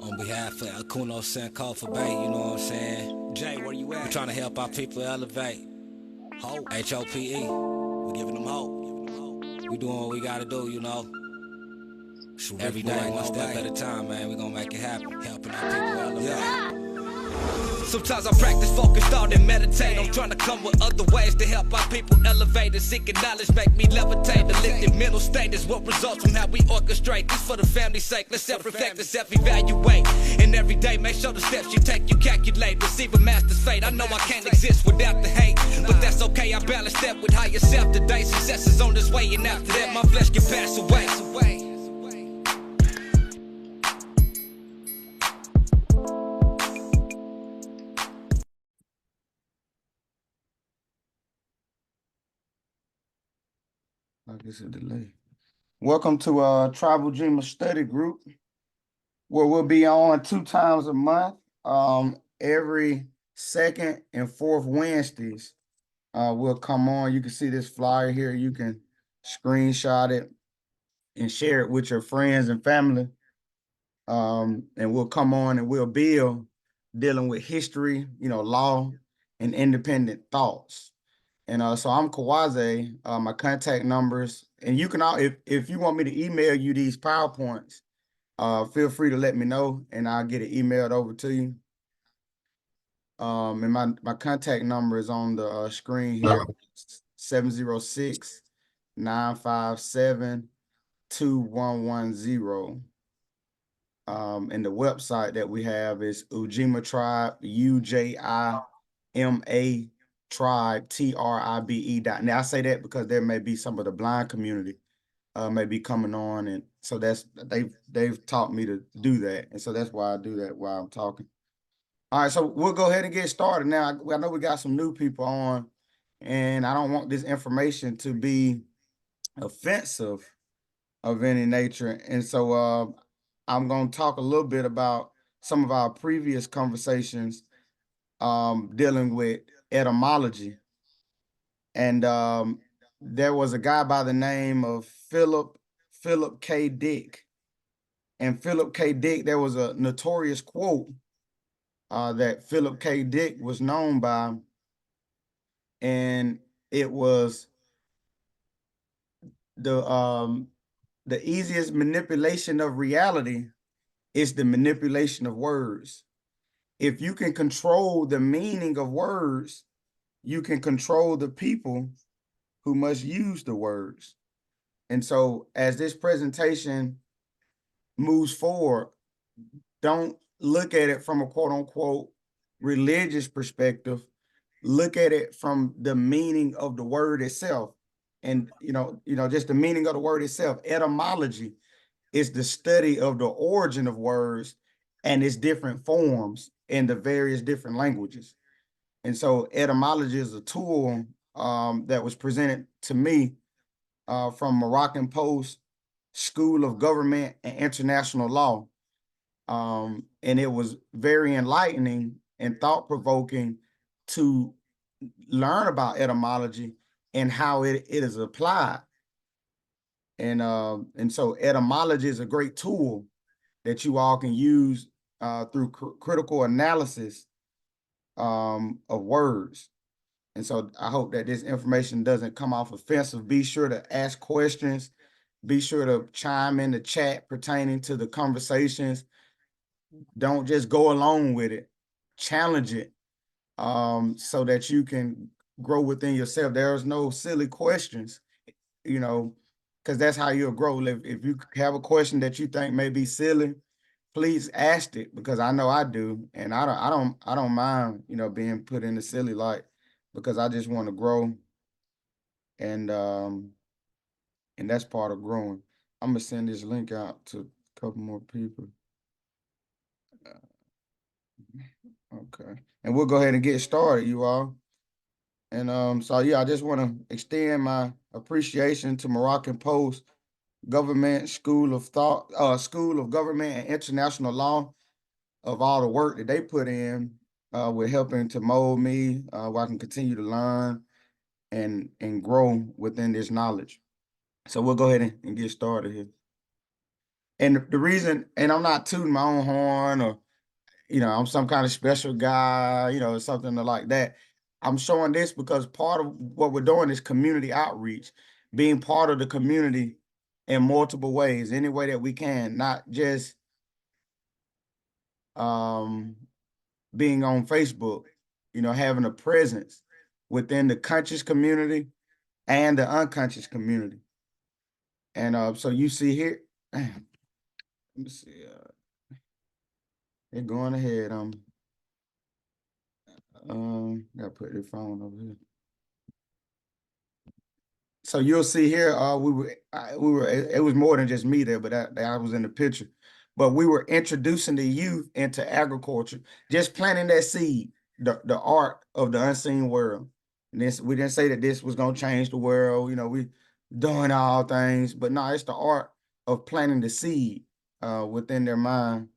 On behalf of Akuno Senko for Bay, you know what I'm saying? Jay, where you at? We're trying to help our people elevate. Hope. Hope. We're giving them hope. We doing what we gotta do, you know. Every day, one step at a time, man. We gonna make it happen. Helping our people elevate. Yeah. Sometimes I practice focus, thought, and meditate. I'm trying to come with other ways to help our people elevate. And seeking knowledge make me levitate. The lifted mental state is what results from how we orchestrate. This for the family's sake. Let's self-reflect and self-evaluate. And every day, make sure the steps you take, you calculate. Receive a master's fate. I know I can't exist without the hate, but that's okay. I balance that with higher self today. Success is on this way, and after that, my flesh can pass away. I guess a delay. Welcome to Tribal Ujima Study Group, where we'll be on 2 times a month, every second and fourth Wednesdays. We'll come on. You can see this flyer here. You can screenshot it and share it with your friends and family. And we'll come on and we'll build dealing with history, law, and independent thoughts. And so I'm Kwasi. My contact numbers, and you can all, if you want me to email you these PowerPoints, feel free to let me know, and I'll get it emailed over to you. And my contact number is on the screen here: 706-957-2110. And the website that we have is Ujima Tribe, Ujima Tribe, tribe.net. I say that because there may be some of the blind community may be coming on, and so that's they've taught me to do that, and so that's why I do that while I'm talking. All right, so we'll go ahead and get started now. I know we got some new people on, and I don't want this information to be offensive of any nature, and so I'm going to talk a little bit about some of our previous conversations dealing with etymology. And there was a guy by the name of Philip K. Dick. And Philip K. Dick, there was a notorious quote that Philip K. Dick was known by, and it was the easiest manipulation of reality is the manipulation of words. If you can control the meaning of words, you can control the people who must use the words. And so as this presentation moves forward, don't look at it from a quote unquote religious perspective. Look at it from the meaning of the word itself. And just the meaning of the word itself. Etymology is the study of the origin of words and its different forms in the various different languages. And so etymology is a tool that was presented to me from Moroccan Post School of Government and International Law. And it was very enlightening and thought-provoking to learn about etymology and how it is applied. And so etymology is a great tool that you all can use through critical analysis of words. And so I hope that this information doesn't come off offensive. Be sure to ask questions. Be sure to chime in the chat pertaining to the conversations. Don't just go along with it. Challenge it so that you can grow within yourself. There's no silly questions, because that's how you'll grow. If you have a question that you think may be silly, please ask it, because I know I do, and I don't mind being put in the silly light, because I just want to grow, and that's part of growing. I'm gonna send this link out to a couple more people. Okay, and we'll go ahead and get started, you all. And so yeah, I just want to extend my appreciation to Moroccan Post Government School of Government and International Law, of all the work that they put in with helping to mold me where I can continue to learn and grow within this knowledge. So we'll go ahead and get started here. And the reason, and I'm not tooting my own horn or, I'm some kind of special guy, something like that. I'm showing this because part of what we're doing is community outreach, being part of the community in multiple ways, any way that we can, not just being on Facebook, having a presence within the conscious community and the unconscious community. And so you see here, let me see, they're going ahead. Gotta put the phone over here. So you'll see here, it was more than just me there, but I was in the picture. But we were introducing the youth into agriculture, just planting that seed, the art of the unseen world. And this, we didn't say that this was gonna change the world, we doing all things, but no, it's the art of planting the seed within their mind.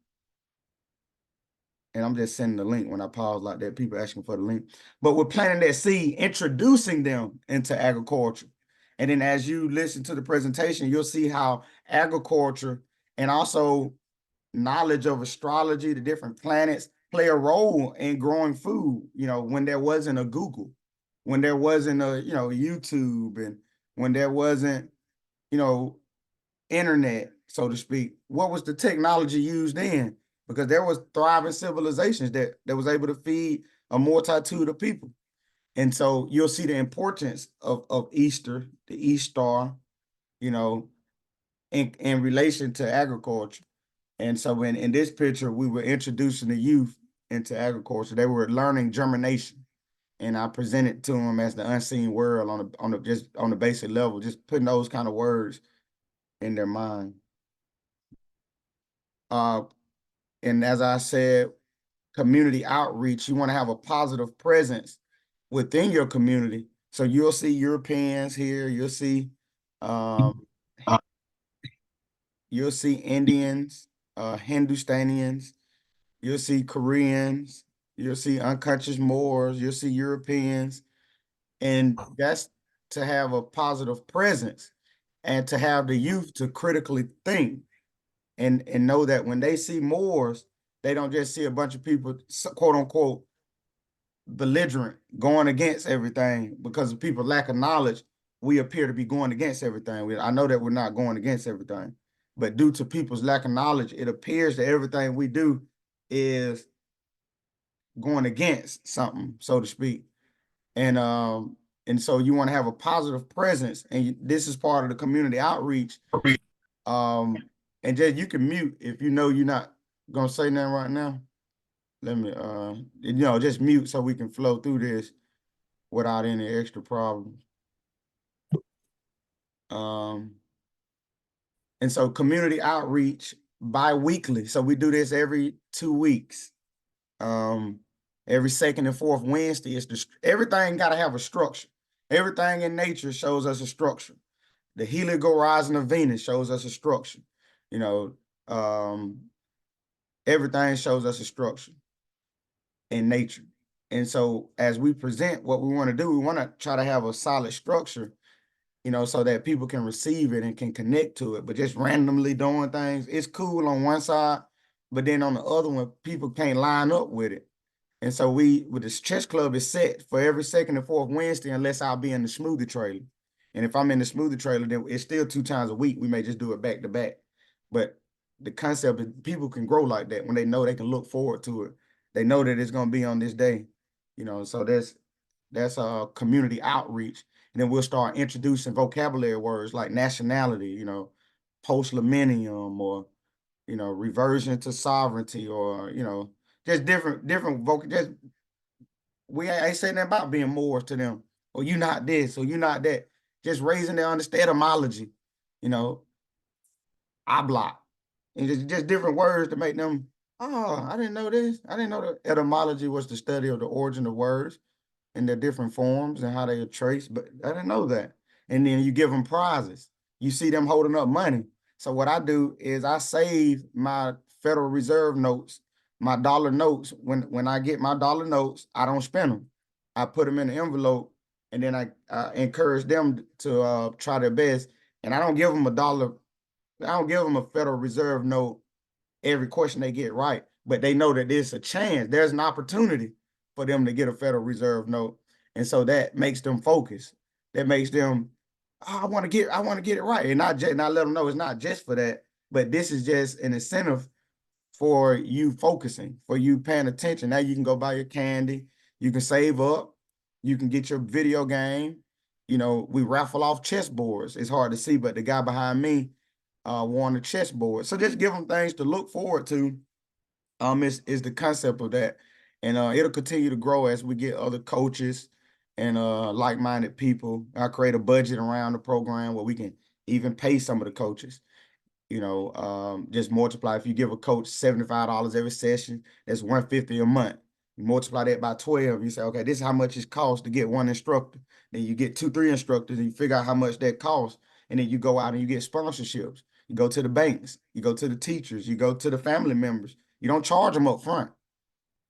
And I'm just sending the link when I pause like that, people asking for the link. But we're planting that seed, introducing them into agriculture. And then as you listen to the presentation, you'll see how agriculture and also knowledge of astrology, the different planets, play a role in growing food, when there wasn't a Google, when there wasn't a, YouTube, and when there wasn't, internet, so to speak. What was the technology used then? Because there was thriving civilizations that was able to feed a multitude of people. And so you'll see the importance of Easter, the Ishtar, in relation to agriculture. And so in this picture, we were introducing the youth into agriculture. They were learning germination. And I presented to them as the unseen world on the basic level, just putting those kind of words in their mind. And as I said, community outreach, you want to have a positive presence within your community. So you'll see Europeans here, you'll see Indians, Hindustanians, you'll see Koreans, you'll see unconscious Moors, you'll see Europeans. And that's to have a positive presence and to have the youth to critically think and know that when they see Moors, they don't just see a bunch of people, quote unquote, belligerent, going against everything. Because of people lack of knowledge, we appear to be going against everything. I know that we're not going against everything, but due to people's lack of knowledge, it appears that everything we do is going against something, so to speak. And so you want to have a positive presence, and this is part of the community outreach. And just you can mute if you know you're not gonna say nothing right now. Let me just mute so we can flow through this without any extra problems. And so community outreach bi-weekly. So we do this every 2 weeks. Every second and fourth Wednesday. Everything got to have a structure. Everything in nature shows us a structure. The heliacal horizon of Venus shows us a structure. Everything shows us a structure in nature. And so as we present what we want to do, we want to try to have a solid structure, so that people can receive it and can connect to it. But just randomly doing things, it's cool on one side, but then on the other one, people can't line up with it. And so with this chess club is set for every second and fourth Wednesday, unless I'll be in the smoothie trailer. And if I'm in the smoothie trailer, then it's still 2 times a week. We may just do it back to back. But the concept is people can grow like that when they know they can look forward to it. They know that it's going to be on this day, so that's a community outreach. And then we'll start introducing vocabulary words like nationality, post-millennium, or, reversion to sovereignty, or, just different just we ain't saying nothing about being Moors to them, or you not this, or you not that. Just raising their understanding etymology, oblak, and just different words to make them, oh, I didn't know this. I didn't know that etymology was the study of the origin of words and their different forms and how they are traced, but I didn't know that. And then you give them prizes. You see them holding up money. So what I do is I save my Federal Reserve notes, my dollar notes. When I get my dollar notes, I don't spend them. I put them in an envelope, and then I encourage them to try their best. And I don't give them a dollar I don't give them a Federal Reserve note every question they get right, but they know that there's a chance, there's an opportunity for them to get a Federal Reserve note. And so that makes them focus. That makes them, oh, I want to get it right. And I let them know it's not just for that, but this is just an incentive for you focusing, for you paying attention. Now you can go buy your candy, you can save up, you can get your video game. You know, we raffle off chessboards. It's hard to see, but the guy behind me won a chessboard. So just give them things to look forward to. Is the concept of that. And it'll continue to grow as we get other coaches and like-minded people. I create a budget around the program where we can even pay some of the coaches. Just multiply. If you give a coach $75 every session, that's $150 a month. You multiply that by 12, you say, okay, this is how much it costs to get one instructor. Then you get 2, 3 instructors, and you figure out how much that costs. And then you go out and you get sponsorships. You go to the banks, you go to the teachers, you go to the family members. You don't charge them up front.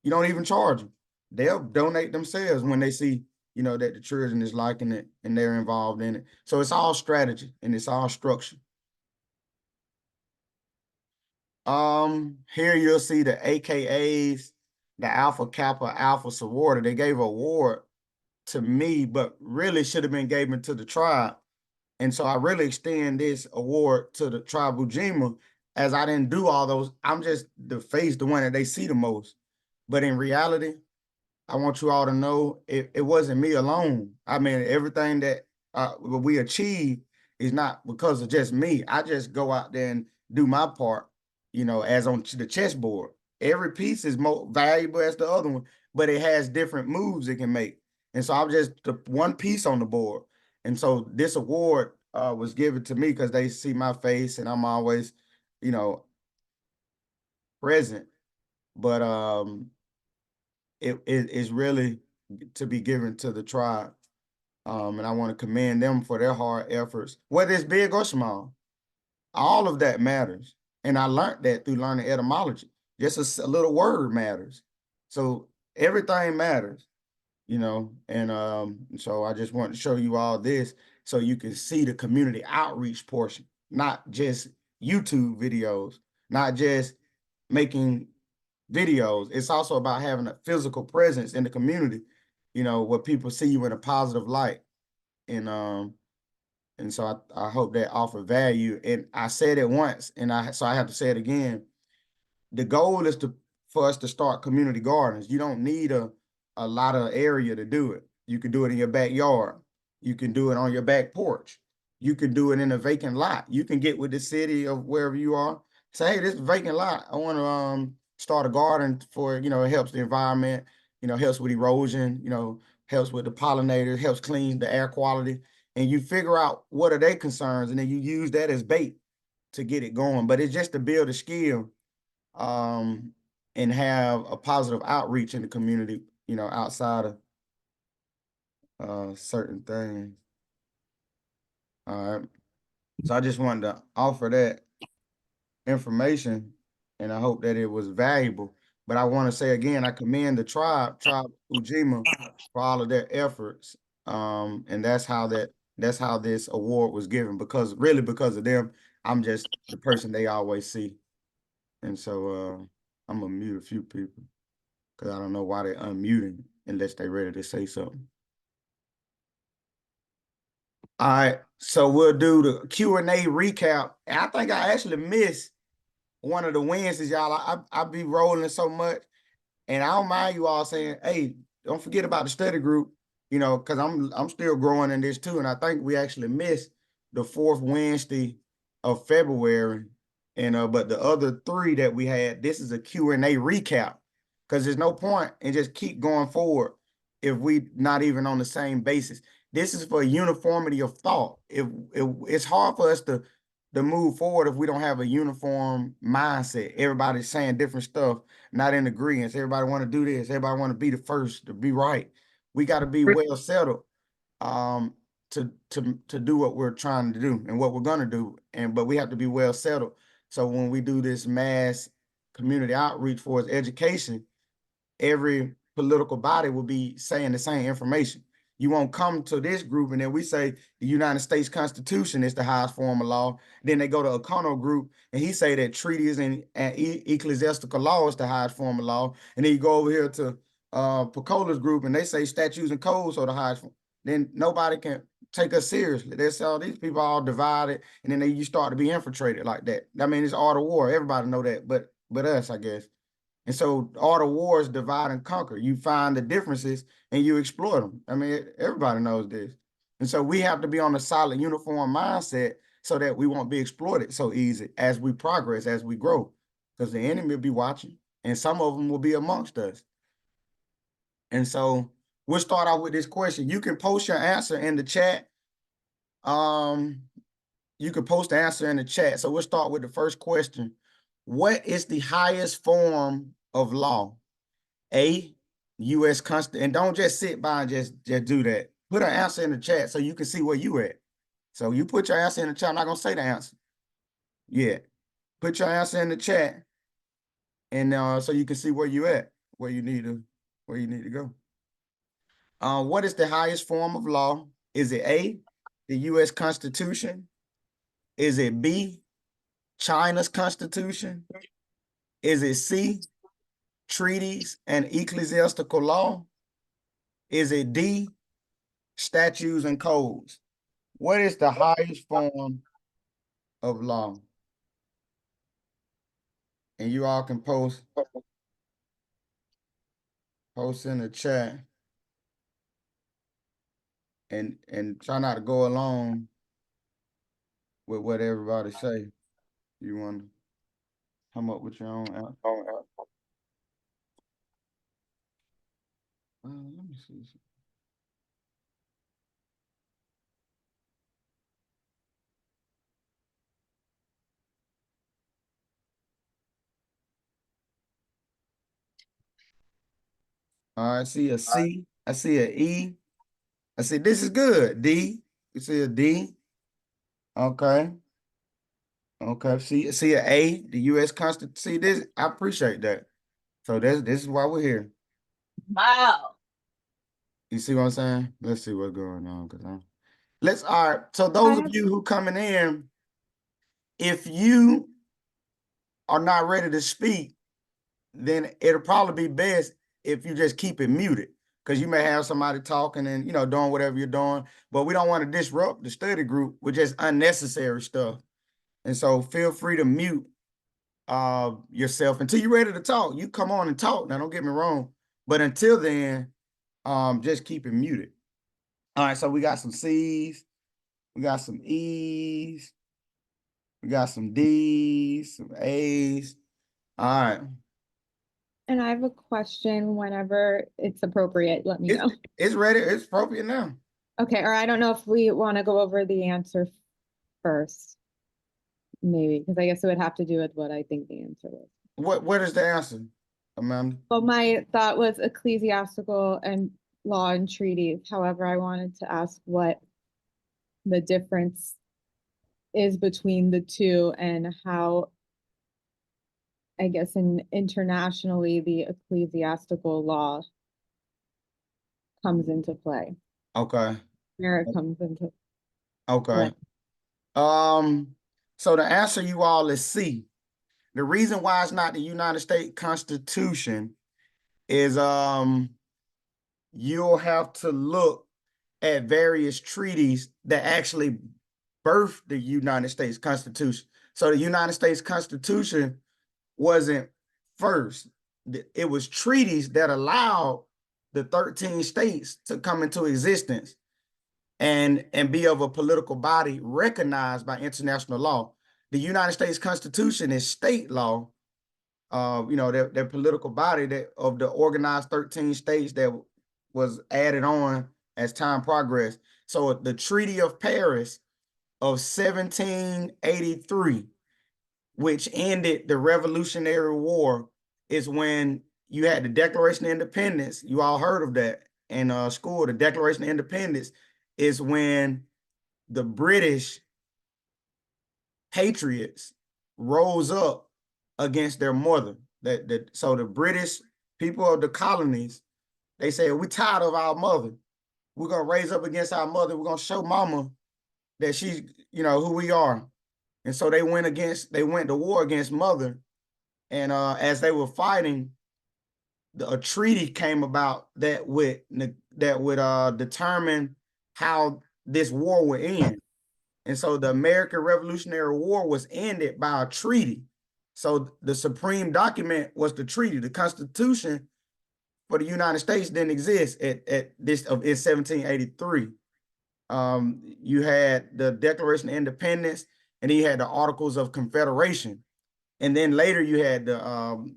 You don't even charge them. They'll donate themselves when they see, that the children is liking it and they're involved in it. So it's all strategy and it's all structure. Here you'll see the AKAs, the Alpha Kappa Alpha Sorority. They gave an award to me, but really should have been given to the tribe. And so I really extend this award to the tribe Ujima, as I didn't do all those. I'm just the face, the one that they see the most. But in reality, I want you all to know it wasn't me alone. I mean, everything that we achieved is not because of just me. I just go out there and do my part, as on the chessboard. Every piece is more valuable as the other one, but it has different moves it can make. And so I'm just the one piece on the board. And so this award was given to me because they see my face and I'm always, present. But it is really to be given to the tribe. And I want to commend them for their hard efforts, whether it's big or small. All of that matters. And I learned that through learning etymology. Just a little word matters. So everything matters, and so I just want to show you all this so you can see the community outreach portion, not just YouTube videos, not just making videos. It's also about having a physical presence in the community, where people see you in a positive light. And so I hope that offer value. And I said it once, so I have to say it again. The goal is for us to start community gardens. You don't need a lot of area to do it. You can do it in your backyard. You can do it on your back porch. You can do it in a vacant lot. You can get with the city of wherever you are. Say, hey, this vacant lot, I want to start a garden for, it helps the environment, helps with erosion, helps with the pollinators, helps clean the air quality. And you figure out what are their concerns, and then you use that as bait to get it going. But it's just to build a skill and have a positive outreach in the community, outside of certain things. All right. So I just wanted to offer that information, and I hope that it was valuable. But I want to say again, I commend the tribe Ujima, for all of their efforts. And that's how this award was given, because of them, I'm just the person they always see. And so I'm gonna mute a few people because I don't know why they're unmuting unless they're ready to say something. All right, so we'll do the Q&A recap. I think I actually missed one of the Wednesdays, y'all. I be rolling so much, and I don't mind you all saying, hey, don't forget about the study group, because I'm still growing in this too. And I think we actually missed the 4th Wednesday of February. And but the other 3 that we had, this is a Q&A recap, because there's no point in just keep going forward if we not even on the same basis. This is for uniformity of thought. It's hard for us to move forward if we don't have a uniform mindset. Everybody's saying different stuff, not in agreement. Everybody want to do this. Everybody want to be the first to be right. We got to be well settled to do what we're trying to do and what we're gonna do. But we have to be well settled. So when we do this mass community outreach for its education, every political body will be saying the same information. You won't come to this group, and then we say the United States Constitution is the highest form of law. Then they go to O'Connell group, and he say that treaties and ecclesiastical law is the highest form of law. And then you go over here to Pacola's group, and they say statutes and codes are the highest. Then nobody can take us seriously. They say, oh, these people are all divided, and then you start to be infiltrated like that. I mean, it's art of war. Everybody know that, but us, I guess. And so art of war is divide and conquer. You find the differences and you exploit them. I mean, everybody knows this. And so we have to be on a solid, uniform mindset so that we won't be exploited so easy as we progress, as we grow, because the enemy will be watching, and some of them will be amongst us. And so we'll start out with this question. You can post your answer in the chat. You can post the answer in the chat. So we'll start with the first question. What is the highest form of law? A, U.S. Constitution. And don't just sit by and just do that. Put an answer in the chat so you can see where you at. So you put your answer in the chat. I'm not going to say the answer. Yeah. Put your answer in the chat. And so you can see where you at, where you need to go. What is the highest form of law? Is it A, the U.S. Constitution? Is it B, China's Constitution? Is it C, treaties and ecclesiastical law? Is it D, statutes and codes? What is the highest form of law? And you all can post in the chat and try not to go along with what everybody say. You want to come up with your own answer. Let me see. All right, I see a C. I see an E. I see this is good. D. You see a D. Okay. Okay. See an A. The U.S. Constitution. See this. I appreciate that. So this is why we're here. Wow. You see what I'm saying? Let's see what's going on. All right. So those of you who coming in, if you are not ready to speak, then it'll probably be best if you just keep it muted, because you may have somebody talking and doing whatever you're doing, but we don't want to disrupt the study group with just unnecessary stuff. And so feel free to mute yourself until you're ready to talk. You come on and talk. Now, don't get me wrong, but until then, just keep it muted. All right, so we got some C's, we got some E's, we got some D's, some A's. All right. And I have a question whenever it's appropriate. Let me know. It's ready. It's appropriate now. Okay. Or I don't know if we want to go over the answer first. Maybe, because I guess it would have to do with what I think the answer was. What is the answer, Amanda? Well, my thought was ecclesiastical and law and treaties. However, I wanted to ask what the difference is between the two and how, I guess, internationally, the ecclesiastical law comes into play. Okay. Where it comes into okay. Play. So the answer, you all, is C. The reason why it's not the United States Constitution is you'll have to look at various treaties that actually birthed the United States Constitution. So the United States Constitution wasn't first. It was treaties that allowed the 13 states to come into existence and be of a political body recognized by international law. The United States Constitution is state law, their political body of the organized 13 states that was added on as time progressed. So the Treaty of Paris of 1783, which ended the Revolutionary War, is when you had the Declaration of Independence. You all heard of that in school. The Declaration of Independence is when the British patriots rose up against their mother. So the British people of the colonies, they said, we're tired of our mother. we're gonna raise up against our mother. We're gonna show mama that she's, who we are. And so they went to war against mother. And as they were fighting, a treaty came about that would determine how this war would end. And so the American Revolutionary War was ended by a treaty. So the supreme document was the treaty. The Constitution for the United States didn't exist in 1783. You had the Declaration of Independence, and then you had the Articles of Confederation, and then later you had the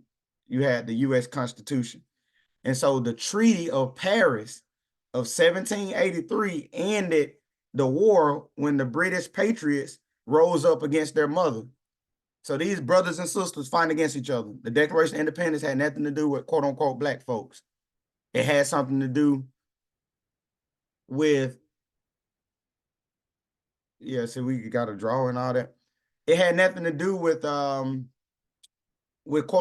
U.S. Constitution. And so the Treaty of Paris of 1783 ended the war when the British patriots rose up against their mother. So these brothers and sisters fighting against each other. The Declaration of Independence had nothing to do with quote unquote black folks. It had something to do with, see, we got a draw and all that. It had nothing to do with quote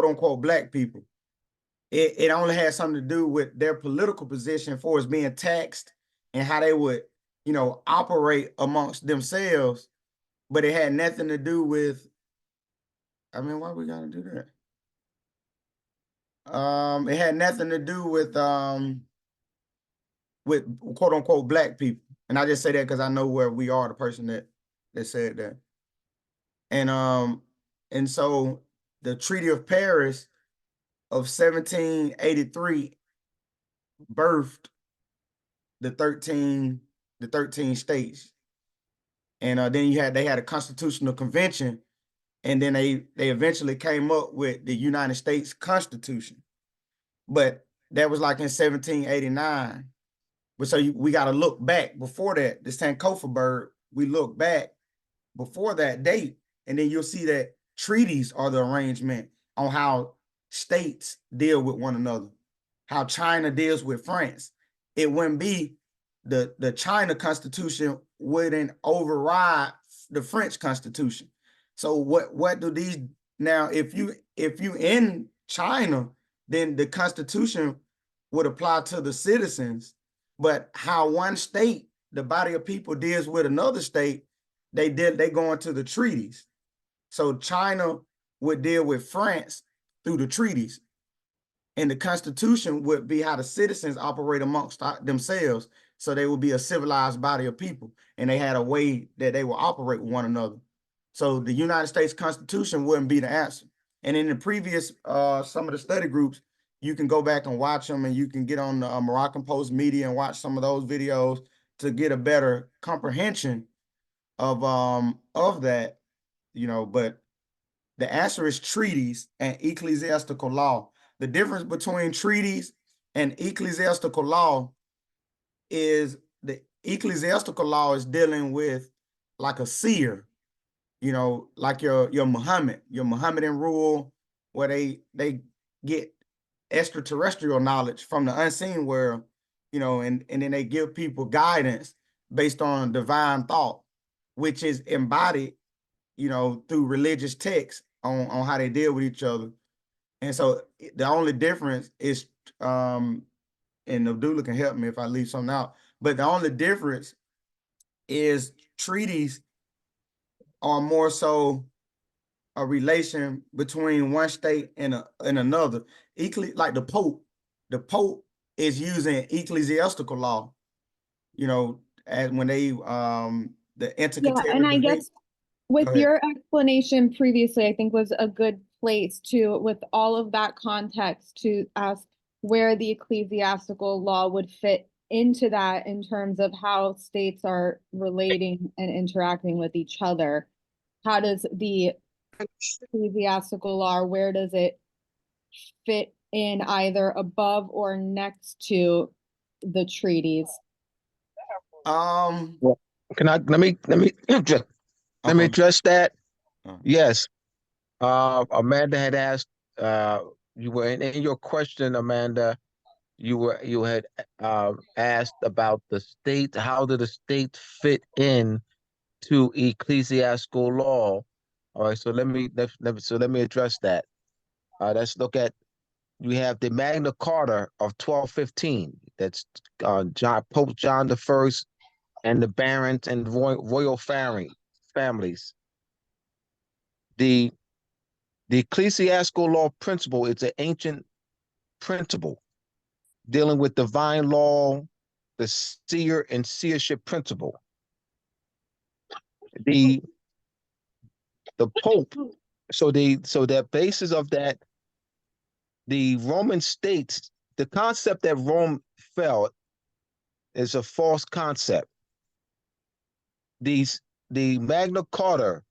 unquote black people. It only had something to do with their political position for as being taxed and how they would, operate amongst themselves. But it had nothing to do with, why we gotta do that? It had nothing to do with quote unquote black people. And I just say that because I know where we are, the person that said that. And so the Treaty of Paris of 1783 birthed the 13 states. And then they had a constitutional convention, and then they eventually came up with the United States Constitution. But that was like in 1789. But so we got to look back before that, the Sankofa bird, we look back before that date, and then you'll see that treaties are the arrangement on how states deal with one another, how China deals with France. It wouldn't be the China Constitution wouldn't override the French Constitution. So what do these now? If you in China, then the Constitution would apply to the citizens. But how one state, the body of people, deals with another state, they go into the treaties. So China would deal with France through the treaties, and the Constitution would be how the citizens operate amongst themselves. So they would be a civilized body of people, and they had a way that they will operate with one another. So the United States Constitution wouldn't be the answer. And in the previous, some of the study groups, you can go back and watch them, and you can get on the Moroccan Post Media and watch some of those videos to get a better comprehension of that, but the answer is treaties and ecclesiastical law. The difference between treaties and ecclesiastical law is the ecclesiastical law is dealing with like a seer, like your Muhammadan rule, where they get extraterrestrial knowledge from the unseen world, and then they give people guidance based on divine thought, which is embodied, through religious texts on how they deal with each other. And so the only difference is, and Abdullah can help me if I leave something out, but the only difference is treaties are more so a relation between one state and another. Like the Pope is using ecclesiastical law, as when they the intercontinental. Yeah, and I guess with your explanation previously, I think was a good place to, with all of that context, to ask where the ecclesiastical law would fit into that in terms of how states are relating and interacting with each other. How does the ecclesiastical law, where does it fit in, either above or next to the treaties? Well, let me address that. Yes. Amanda had asked, you were in your question, Amanda, you had asked about the state, how did the state fit in to ecclesiastical law? All right, so let me address that. Let's look at, we have the Magna Carta of 1215. That's Pope John I and the barons and royal families. The ecclesiastical law principle is an ancient principle dealing with divine law, the seer and seership principle. The Pope, so the basis of that, the Roman states, the concept that Rome fell is a false concept. The Magna Carta,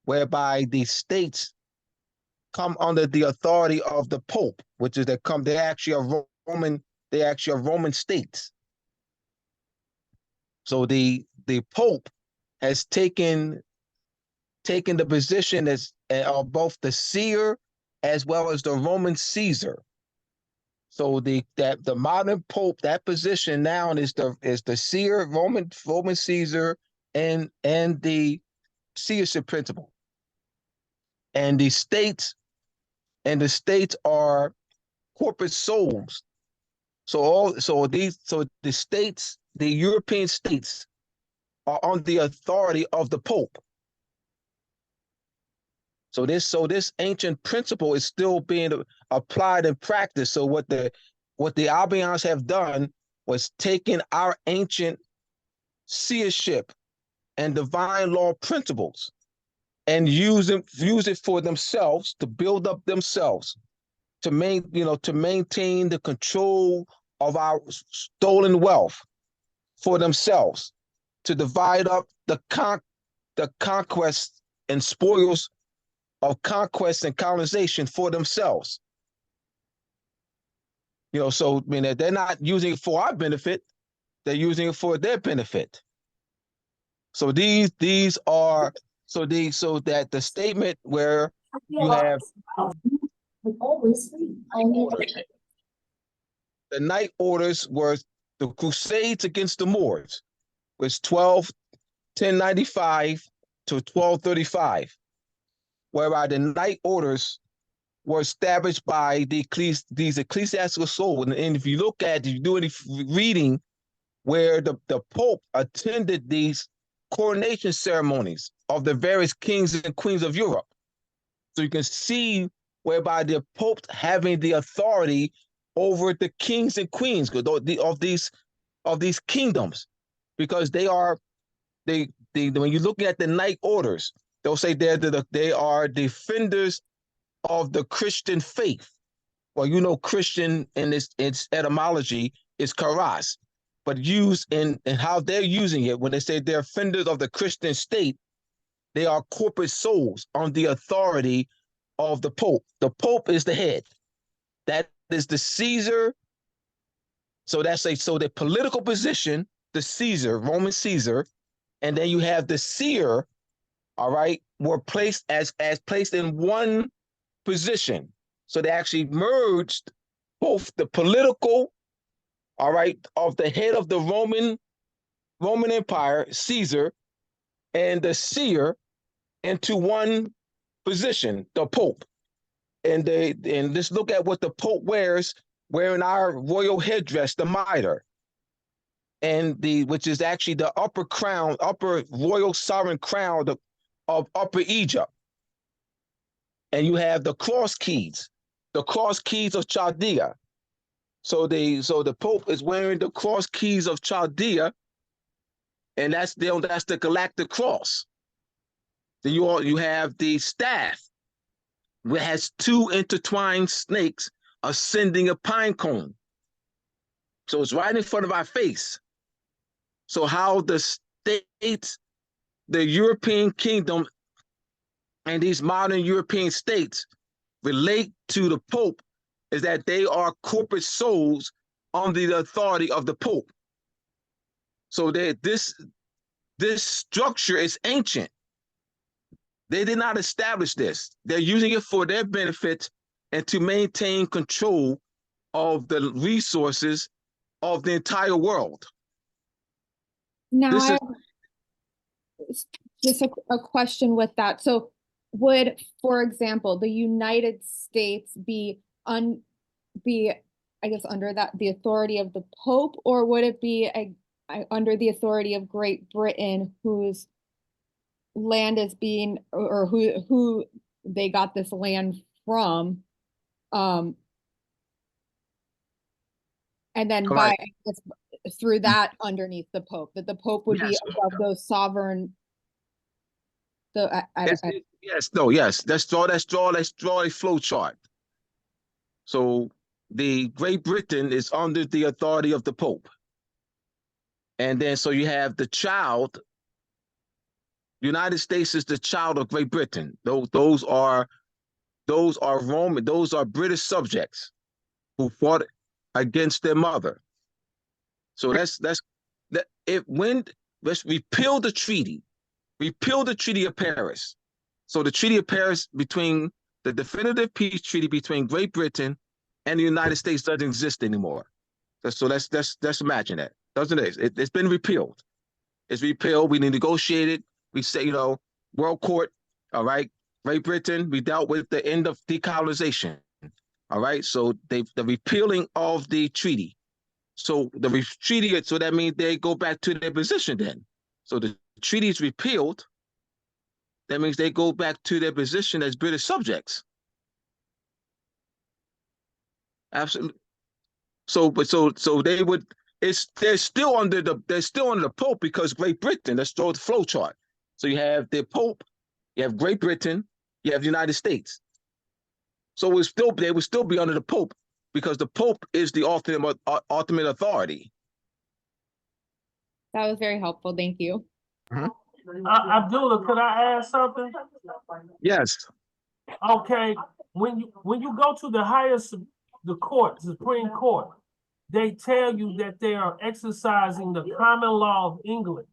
whereby the states come under the authority of the Pope, which is they actually are Roman states. So the Pope has taken the position as of both the seer as well as the Roman Caesar. So the modern Pope, that position now is the seer, Roman Caesar, and the seership principle. And the states are corporate souls. So the states, the European states, are on the authority of the Pope. So this ancient principle is still being applied in practice. So what the Albions have done was taken our ancient seership and divine law principles and use it for themselves, to build up themselves, to maintain the control of our stolen wealth for themselves, to divide up the conquest and spoils of conquest and colonization for themselves. So I mean, they're not using it for our benefit; they're using it for their benefit. So these are so that the statement where you have the night orders were the Crusades against the Moors, was 1095 to 1235, whereby the night orders were established by these ecclesiastical souls. And if you do any reading where the Pope attended these coronation ceremonies of the various kings and queens of Europe, so you can see whereby the Pope having the authority over the kings and queens of these kingdoms, because when you're looking at the night orders, they'll say they are defenders of the Christian faith. Well, Christian in its etymology is charis, but used in how they're using it when they say they're defenders of the Christian state, they are corporate souls on the authority of the Pope. The Pope is the head. That is the Caesar. So the political position, the Caesar, Roman Caesar, and then you have the seer, all right, were placed as placed in one position. So they actually merged both the political, all right, of the head of the Roman Empire, Caesar, and the seer into one position, the Pope. And just look at what the Pope wearing our royal headdress, the mitre, and which is actually the upper royal sovereign crown of Upper Egypt. And you have the cross keys of Chaldea. So the Pope is wearing the cross keys of Chaldea, and that's the galactic cross. Then you have the staff, which has two intertwined snakes ascending a pine cone. So it's right in front of our face. So how the states, the European kingdom, and these modern European states relate to the Pope is that they are corporate souls under the authority of the Pope. So this structure is ancient. They did not establish this. They're using it for their benefit and to maintain control of the resources of the entire world. Now, just a question with that. So would, for example, the United States be I guess, under that, the authority of the Pope, or would it be under the authority of Great Britain, whose land is being, or who they got this land from? And then by, I guess, through that underneath the Pope, that the Pope would be above those sovereign. Yes. Let's draw a flow chart. So the Great Britain is under the authority of the Pope. And then so you have the child. United States is the child of Great Britain. Those are Roman, those are British subjects who fought against their mother. So let's repeal the treaty. Repeal the Treaty of Paris. So the Treaty of Paris, between the definitive peace treaty between Great Britain and the United States, doesn't exist anymore. So let's imagine that. Doesn't it? It's been repealed. It's repealed. We negotiated. We say, World Court, all right. Great Britain, we dealt with the end of decolonization. All right. So the repealing of the treaty. So the treaty, so that means they go back to their position then. So the treaty is repealed. That means they go back to their position as British subjects. Absolutely. So they would. They're still under the Pope, because Great Britain. Let's draw the flow chart. So you have the Pope, you have Great Britain, you have the United States. So they would still be under the Pope, because the Pope is the ultimate authority. That was very helpful. Thank you. Abdullah, could I add something? Yes. Okay. When you go to the Supreme Court, they tell you that they are exercising the common law of England.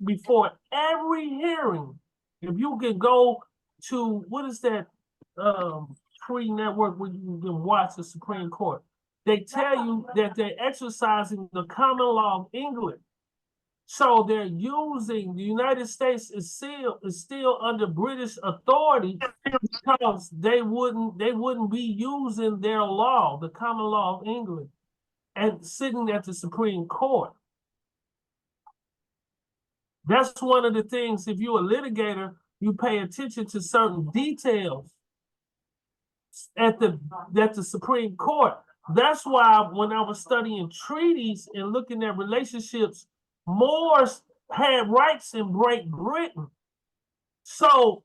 Before every hearing, if you can go to, what is that free network where you can watch the Supreme Court, they tell you that they're exercising the common law of England. So they're using, the United States is still under British authority, because they wouldn't be using their law, the common law of England, and sitting at the Supreme Court. That's one of the things, if you're a litigator, you pay attention to certain details at the Supreme Court. That's why when I was studying treaties and looking at relationships, Moors had rights in Great Britain. So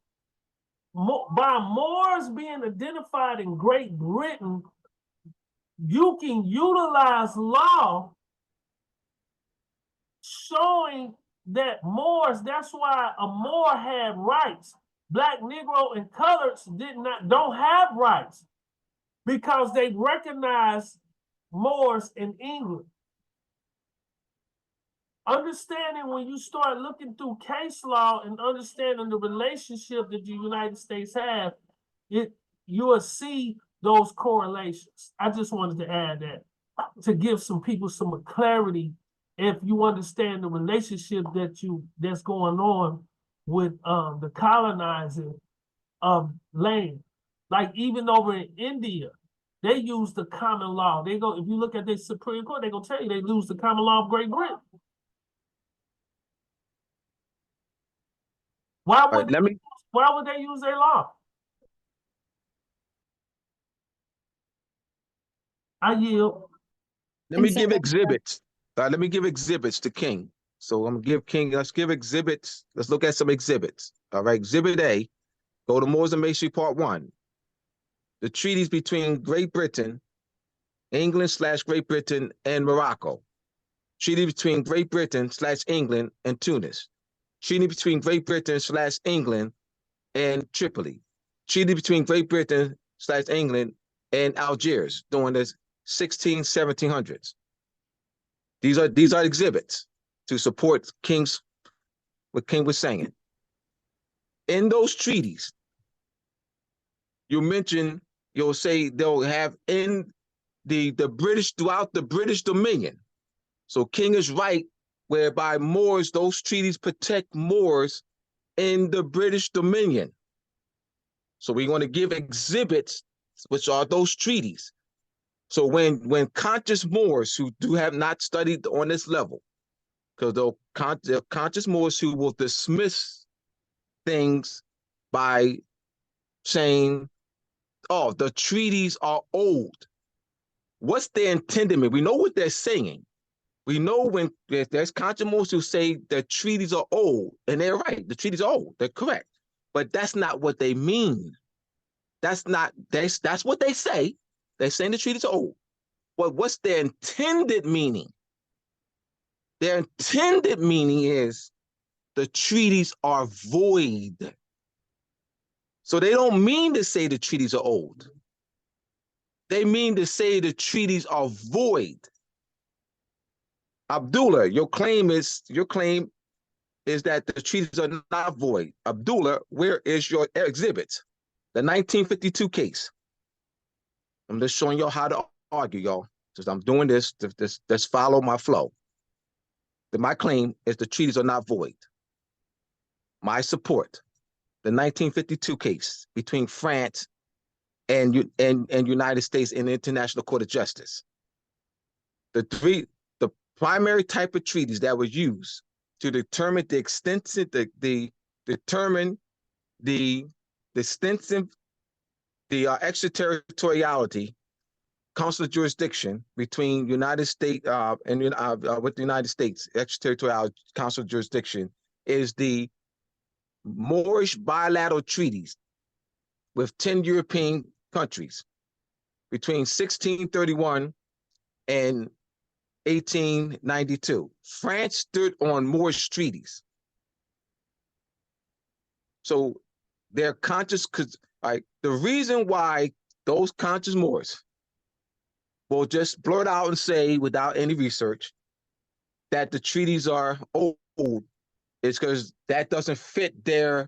by Moors being identified in Great Britain, you can utilize law showing that Moors, that's why a Moor had rights. Black, Negro, and coloreds don't have rights, because they recognize Moors in England. Understanding, when you start looking through case law and understanding the relationship that the United States have, you will see those correlations. I just wanted to add that to give some people some clarity, if you understand the relationship that's going on with the colonizing of land. Like even over in India, they use the common law. If you look at the Supreme Court, they're gonna tell you they use the common law of Great Britain. Why would they use their law? I yield. Let me give exhibits. Let me give exhibits to King. So I'm gonna give King, let's give exhibits. Let's look at some exhibits. All right, Exhibit A, go to Moors and Masonry Part 1. The treaties between Great Britain, England/Great Britain, and Morocco. Treaty between Great Britain/England and Tunis. Treaty between Great Britain/England and Tripoli. Treaty between Great Britain/England and Algiers during the 1700s. These are exhibits to support what King was saying. In those treaties, you'll say they'll have in the British, throughout the British Dominion. So King is right, whereby Moors, those treaties protect Moors in the British Dominion. So we're going to give exhibits, which are those treaties. So when conscious Moors who do have not studied on this level, because they're conscious Moors who will dismiss things by saying, oh, the treaties are old. What's their intended mean? We know what they're saying. We know when there's conscious Moors who say the treaties are old, and they're right, the treaties are old, they're correct. But that's not what they mean. That's what they say. They're saying the treaties are old. But what's their intended meaning? Their intended meaning is the treaties are void. So they don't mean to say the treaties are old. They mean to say the treaties are void. Abdullah, your claim is that the treaties are not void. Abdullah, where is your exhibit? The 1952 case. I'm just showing y'all how to argue, y'all. Since I'm doing this, just follow my flow. My claim is the treaties are not void. My support, the 1952 case between France and United States in the International Court of Justice. The primary type of treaties that were used to determine the extensive, extraterritoriality, consular jurisdiction between United States with the United States, extraterritorial consular jurisdiction, is the Moorish bilateral treaties with 10 European countries between 1631 and 1892. France stood on Moorish treaties. So they're conscious, because the reason why those conscious Moors will just blurt out and say without any research that the treaties are old is because that doesn't fit their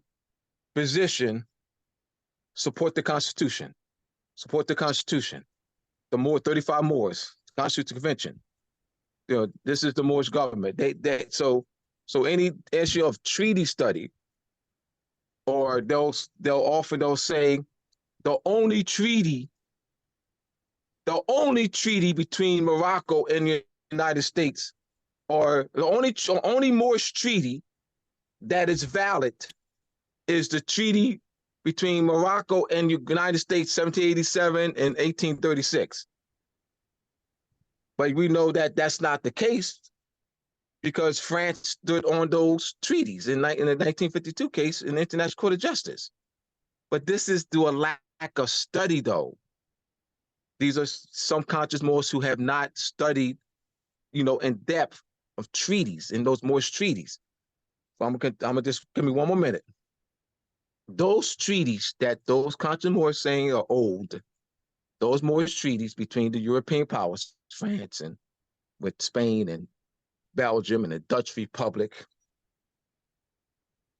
position. Support the Constitution. Support the Constitution. The 35 Moors, Constitutional Convention. This is the Moorish government. So any issue of treaty study, or they'll often say the only treaty between Morocco and the United States, or the only Moorish treaty that is valid is the treaty between Morocco and the United States, 1787 and 1836. But we know that that's not the case, because France stood on those treaties in the 1952 case in the International Court of Justice. But this is due a lack of study, though. These are some conscious Moors who have not studied, in depth of treaties, in those Moorish treaties. So I'm gonna just give me one more minute. Those treaties that those conscious Moors saying are old, those Moorish treaties between the European powers, France and with Spain and Belgium and the Dutch Republic,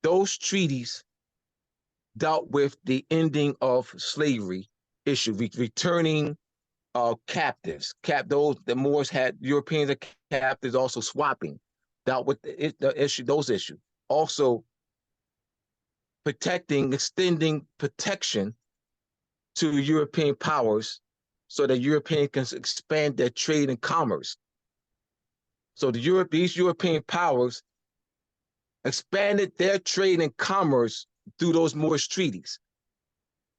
those treaties dealt with the ending of slavery issue, returning captives. The Moors had Europeans as captives, also swapping, dealt with those issues. Also extending protection to European powers so that Europeans can expand their trade and commerce. So these European powers expanded their trade and commerce through those Moorish treaties.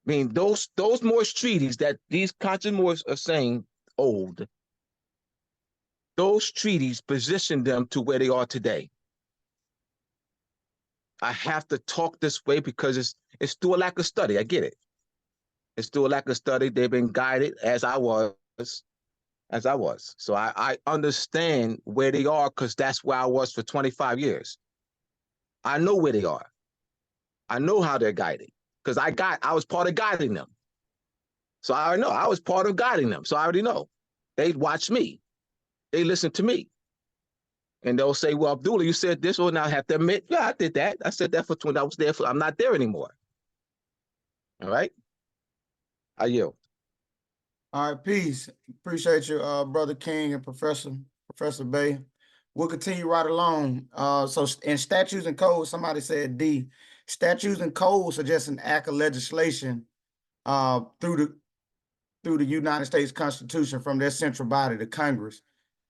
I mean, those Moorish treaties that these conscious Moors are saying old, those treaties positioned them to where they are today. I have to talk this way because it's through a lack of study. I get it. It's through a lack of study. They've been guided as I was. So I understand where they are, because that's where I was for 25 years. I know where they are. I know how they're guided, because I was part of guiding them. So I already know. I was part of guiding them. So I already know. They watch me. They listen to me. And they'll say, well, Abdullah, you said this, and I have to admit, yeah, I did that. I said that for 20, I was there I'm not there anymore. All right? I yield. All right, peace. Appreciate you, Brother King and Professor Bay. We'll continue right along. So in statutes and codes, somebody said D. Statutes and codes are just an act of legislation through through the United States Constitution from their central body, the Congress,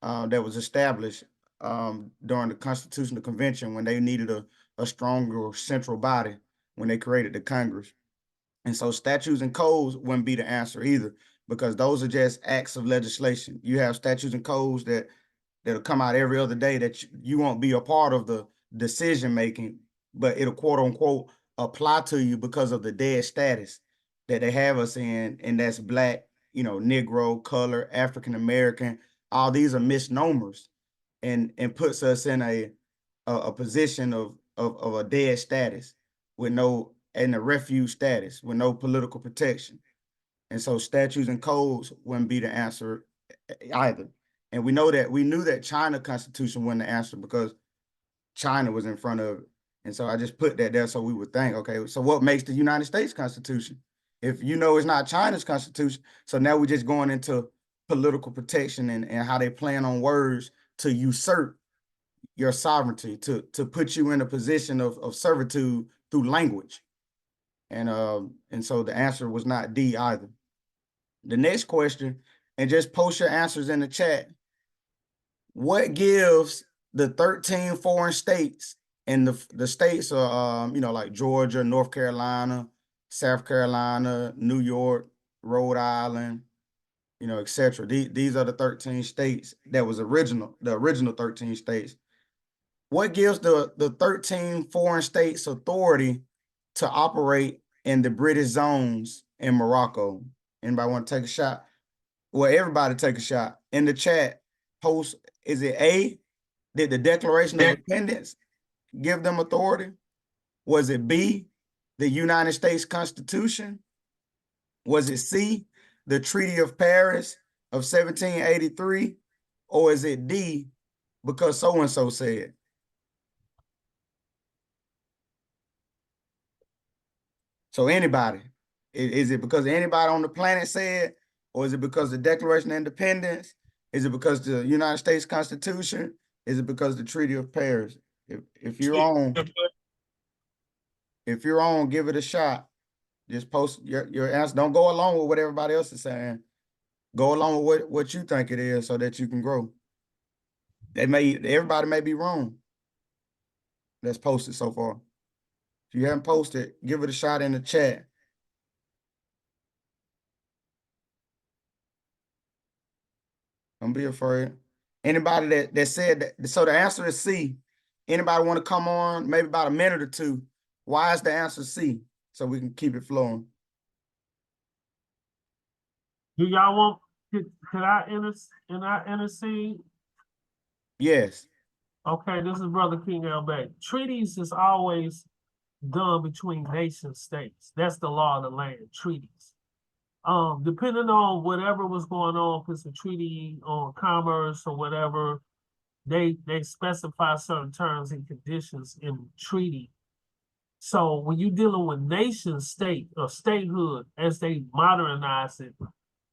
that was established during the Constitutional Convention when they needed a stronger central body when they created the Congress. And so statutes and codes wouldn't be the answer either, because those are just acts of legislation. You have statutes and codes that'll come out every other day that you won't be a part of the decision making, but it'll quote unquote apply to you because of the dead status that they have us in, and that's Black, Negro, color, African American. All these are misnomers, and puts us in a position of a dead status with no, and a refuge status with no political protection. And so statutes and codes wouldn't be the answer either. And we knew that China Constitution wasn't the answer because China was in front of it. And so I just put that there so we would think, okay, so what makes the United States Constitution? If it's not China's Constitution, so now we're just going into political protection and how they plan on words to usurp your sovereignty, to put you in a position of servitude through language. And so the answer was not D either. The next question, and just post your answers in the chat. What gives the 13 foreign states, and the states are, like Georgia, North Carolina, South Carolina, New York, Rhode Island, etc. These are the 13 states that was the original 13 states. What gives the 13 foreign states authority to operate in the British zones in Morocco? Anybody want to take a shot? Well, everybody take a shot. In the chat, post, is it A, did the Declaration of Independence give them authority? Was it B, the United States Constitution? Was it C, the Treaty of Paris of 1783? Or is it D, because so-and-so said? So anybody, is it because anybody on the planet said, or is it because the Declaration of Independence? Is it because the United States Constitution? Is it because the Treaty of Paris? If you're on, give it a shot. Just post your answer. Don't go along with what everybody else is saying. Go along with what you think it is so that you can grow. Everybody may be wrong. That's posted so far. If you haven't posted, give it a shot in the chat. Don't be afraid. Anybody that said that, so the answer is C. Anybody want to come on, maybe about a minute or two? Why is the answer C? So we can keep it flowing. Do y'all want, can I intercede? Yes. Okay, this is Brother King L. Bay. Treaties is always done between nation states. That's the law of the land, treaties. Depending on whatever was going on, if it's a treaty on commerce or whatever, they specify certain terms and conditions in the treaty. So when you're dealing with nation state or statehood, as they modernize it,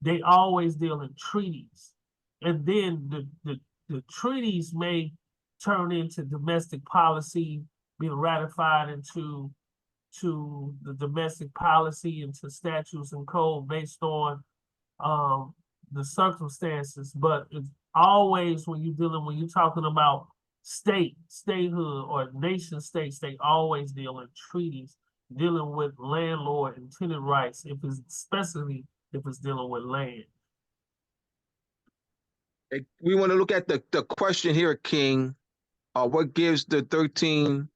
they always deal in treaties. And then the treaties may turn into domestic policy, being ratified into the domestic policy, into statutes and code based on the circumstances. But it's always when you're talking about statehood or nation states, they always deal in treaties, dealing with landlord and tenant rights, especially if it's dealing with land. We want to look at the question here, King. What gives the 13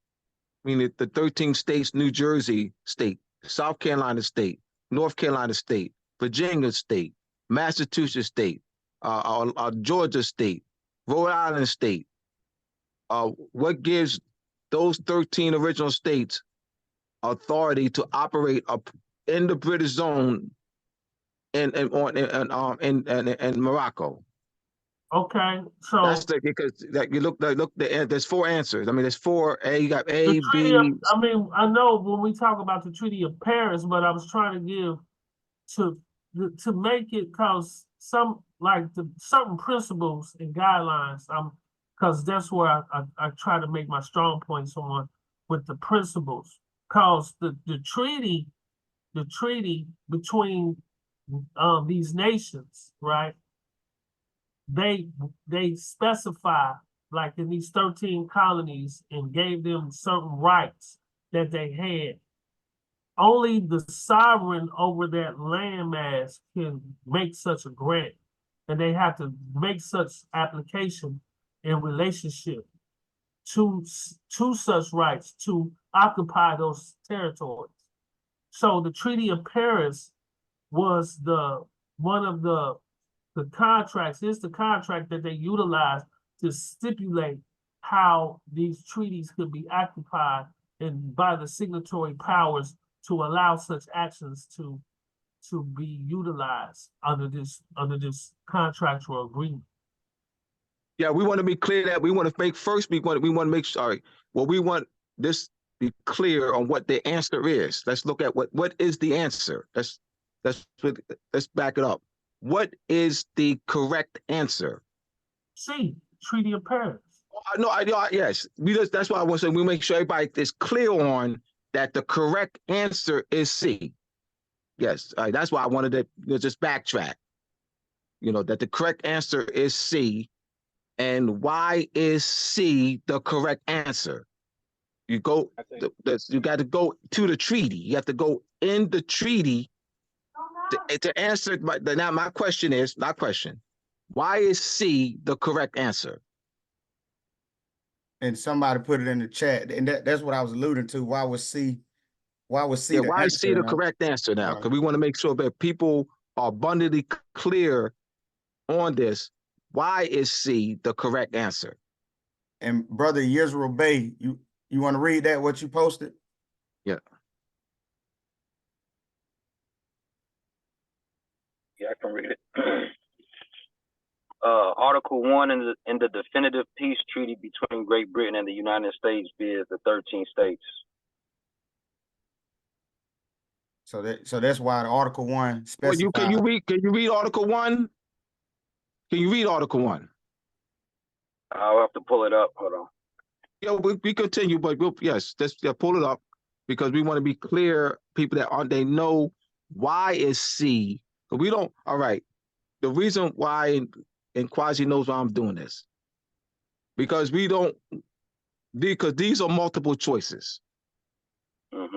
states, New Jersey state, South Carolina state, North Carolina state, Virginia state, Massachusetts state, Georgia state, Rhode Island state. What gives those 13 original states authority to operate in the British zone in Morocco? Okay, so that's because you look, there's four answers. I mean, there's four. You got A, B. I know when we talk about the Treaty of Paris, but I was trying to give to make it, because some certain principles and guidelines. Because that's where I try to make my strong points on with the principles. Because the treaty between these nations, right? They specify, like in these 13 colonies, and gave them certain rights that they had. Only the sovereign over that landmass can make such a grant, and they have to make such application in relationship to such rights to occupy those territories. So the Treaty of Paris was one of the contracts, is the contract that they utilized to stipulate how these treaties could be occupied and by the signatory powers to allow such actions to be utilized under this contractual agreement. Yeah, we want to be clear that we want to make first. We want to make sorry. Well, we want this be clear on what the answer is. Let's look at what is the answer. Let's back it up. What is the correct answer? C, Treaty of Paris. Yes. That's why I want to say we make sure everybody is clear on that the correct answer is C. Yes, that's why I wanted to just backtrack. That the correct answer is C. And why is C the correct answer? You got to go to the treaty. You have to go in the treaty to answer. Now my question is, why is C the correct answer? And somebody put it in the chat, and that's what I was alluding to. Why was C why is C the correct answer now? Because we want to make sure that people are abundantly clear on this. Why is C the correct answer? And Brother Yisrael Bey, you want to read that, what you posted? Yeah. Yeah, I can read it. Article 1 in the definitive peace treaty between Great Britain and the United States via the 13 states. So that's why the Article 1 specifies. Can you read Article 1? Can you read Article 1? I'll have to pull it up. Hold on. Yeah, we continue, but let's pull it up because we want to be clear. People that they know why is C. We don't. All right. The reason why, and Kwasi knows why I'm doing this, because these are multiple choices,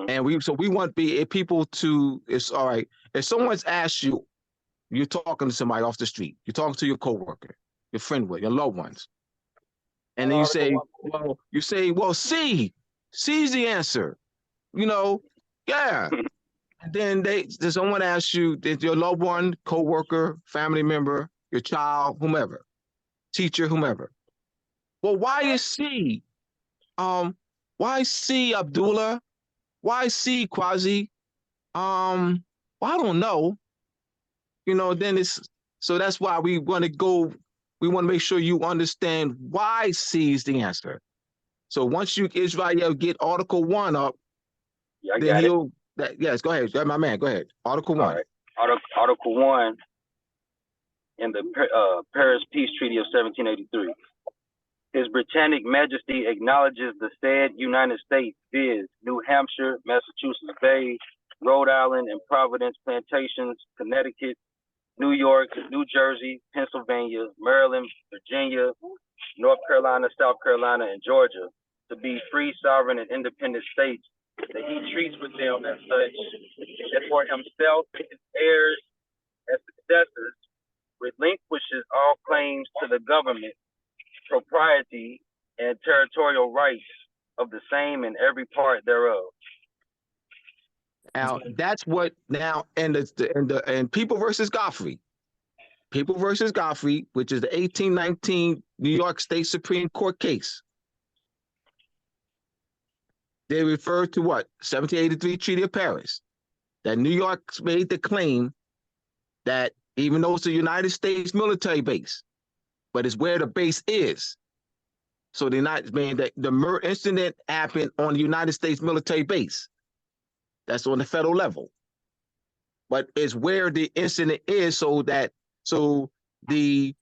and we want people to. It's all right. If someone's asked you, you're talking to somebody off the street, you're talking to your coworker, your friend, your loved ones. And then you say, well, C's the answer, yeah. And then someone asks you, your loved one, coworker, family member, your child, whomever, teacher, whomever. Well, why is C? Why C, Abdullah? Why C, Kwasi? Well, I don't know. Then so that's why we want to go. We want to make sure you understand why C is the answer. So once Israel get Article 1 up, then he'll. Yes, go ahead, my man. Go ahead. Article 1. All right. Article 1 in the Paris Peace Treaty of 1783. His Britannic Majesty acknowledges the said United States, viz., New Hampshire, Massachusetts Bay, Rhode Island, and Providence Plantations, Connecticut, New York, New Jersey, Pennsylvania, Maryland, Virginia, North Carolina, South Carolina, and Georgia to be free, sovereign, and independent states, that he treats with them as such, and for himself and his heirs as successors, relinquishes all claims to the government, propriety, and territorial rights of the same in every part thereof. Now that's what and People versus Godfrey, which is the 1819 New York State Supreme Court case. They refer to what? 1783 Treaty of Paris. That New York made the claim that even though it's a United States military base, but it's where the base is. So they're not saying that the incident happened on the United States military base. That's on the federal level. But it's where the incident is, so they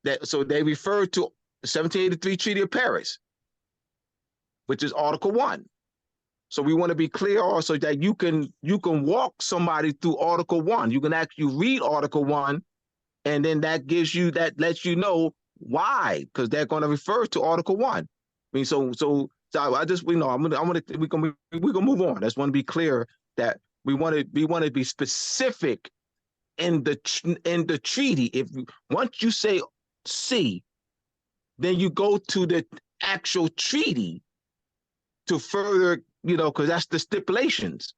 refer to 1783 Treaty of Paris, which is Article 1. So we want to be clear also that you can walk somebody through Article 1. You can actually read Article 1, and then that lets you know why, because they're going to refer to Article 1. I mean, so I just, we're gonna move on. I just want to be clear that we want to be specific in the treaty. Once you say C, then you go to the actual treaty to further, because that's the stipulations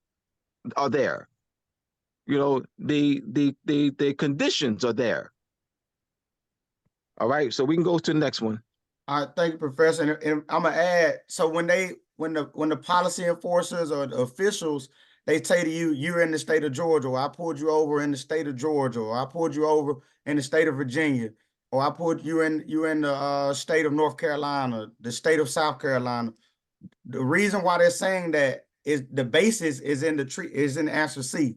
are there. The conditions are there. All right, so we can go to the next one. All right, thank you, Professor. And I'm gonna add, so when the policy enforcers or the officials, they say to you, you're in the state of Georgia, or I pulled you over in the state of Georgia, or I pulled you over in the state of Virginia, or I pulled you in the state of North Carolina, the state of South Carolina. The reason why they're saying that is the basis is in the answer C.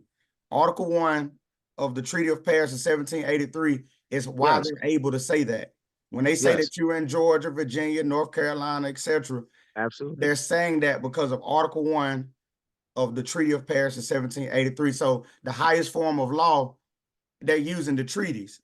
Article 1 of the Treaty of Paris of 1783 is why Yes. they're able to say that. When they say that you're in Georgia, Virginia, North Carolina, etc., Absolutely, they're saying that because of Article 1 of the Treaty of Paris of 1783. So the highest form of law, they're using the treaties.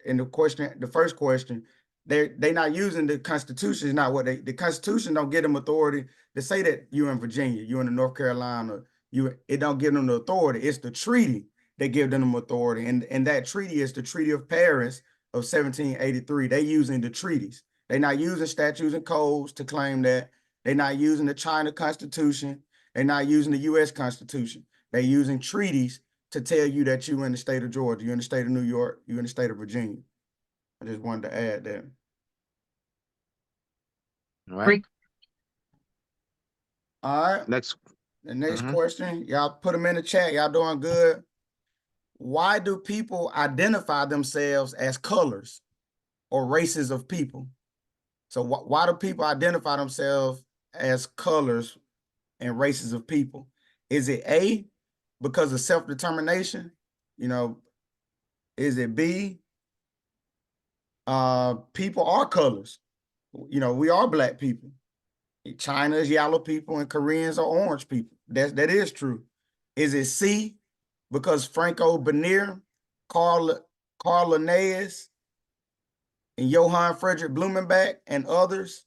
And the first question, they're not using the Constitution. Is not what the Constitution don't give them authority to say that you're in Virginia, you're in North Carolina. It don't give them the authority. It's the treaty that give them authority, and that treaty is the Treaty of Paris of 1783. They using the treaties. They're not using statutes and codes to claim that. They're not using the China Constitution. They're not using the U.S. Constitution. They're using treaties to tell you that you're in the state of Georgia, you're in the state of New York, you're in the state of Virginia. I just wanted to add that. all right. All right. The next question, y'all put them in the chat. Y'all doing good. Why do people identify themselves as colors or races of people? So why do people identify themselves as colors and races of people? Is it A, because of self-determination? Is it B, people are colors? We are black people. China is yellow people and Koreans are orange people. That is true. Is it C, because Franco Bernier, Carl Linnaeus, and Johann Friedrich Blumenbach and others?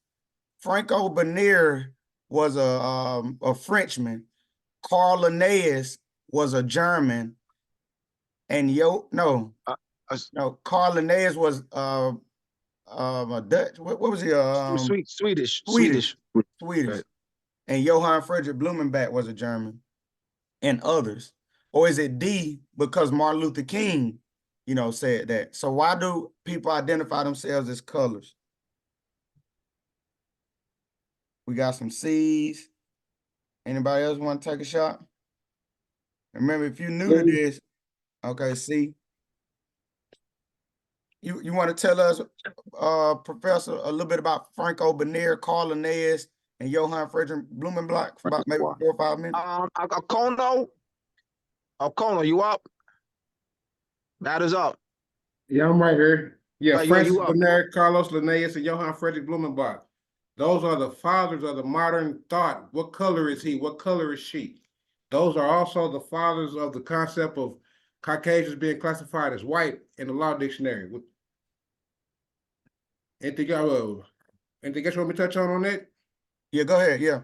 Franco Bernier was a Frenchman. Carl Linnaeus was a German. And Carl Linnaeus was a Dutch. What was he? Swedish. Right. And Johann Friedrich Blumenbach was a German, and others. Or is it D, because Martin Luther King, said that? So why do people identify themselves as colors? We got some C's. Anybody else want to take a shot? Remember, if you're new to this, okay, C. You want to tell us, Professor, a little bit about Franco Bernier, Carl Linnaeus, and Johann Friedrich Blumenbach for about maybe 4 or 5 minutes? Okono, you up? That is up. Yeah, I'm right here. Yeah, Francis you Bernier, Carlos Linnaeus, and Johann Friedrich Blumenbach. Those are the fathers of the modern thought. What color is he? What color is she? Those are also the fathers of the concept of Caucasians being classified as white in the law dictionary. Anything else you want me to touch on that? Yeah, go ahead. Yeah.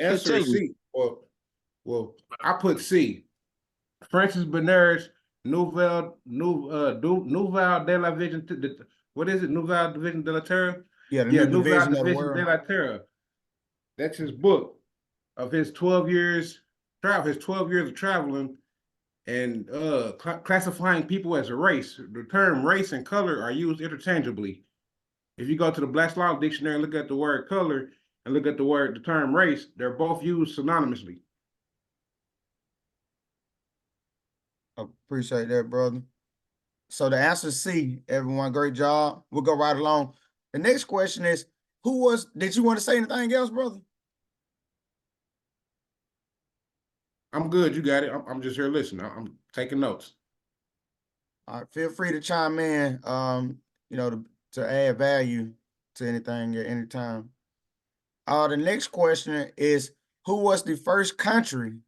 Answer is C. Well, I put C. Francis Bernier's Nouvelle de la Vision. What is it? Nouvelle Division de la Terre? Yeah, Nouvelle Division de la Terre. That's his book of his 12 years of traveling and classifying people as a race. The term race and color are used interchangeably. If you go to the Black's Law Dictionary and look at the word color and look at the term race, they're both used synonymously. Appreciate that, brother. So the answer is C, everyone. Great job. We'll go right along. The next question is, did you want to say anything else, brother? I'm good. You got it. I'm just here listening. I'm taking notes. All right. Feel free to chime in, to add value to anything at any time. The next question is, Who was the first country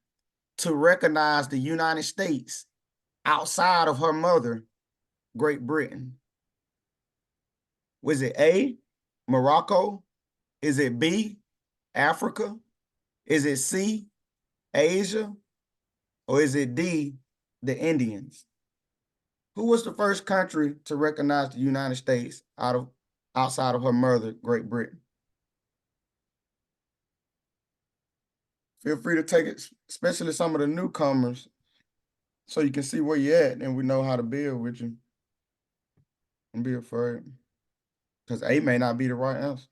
to recognize the United States outside of her mother, Great Britain? Was it A, Morocco? Is it B, Africa? Is it C, Asia? Or is it D, the Indians? Who was the first country to recognize the United States outside of her mother, Great Britain? Feel free to take it, especially some of the newcomers, so you can see where you're at and we know how to build with you. Don't be afraid, because A may not be the right answer.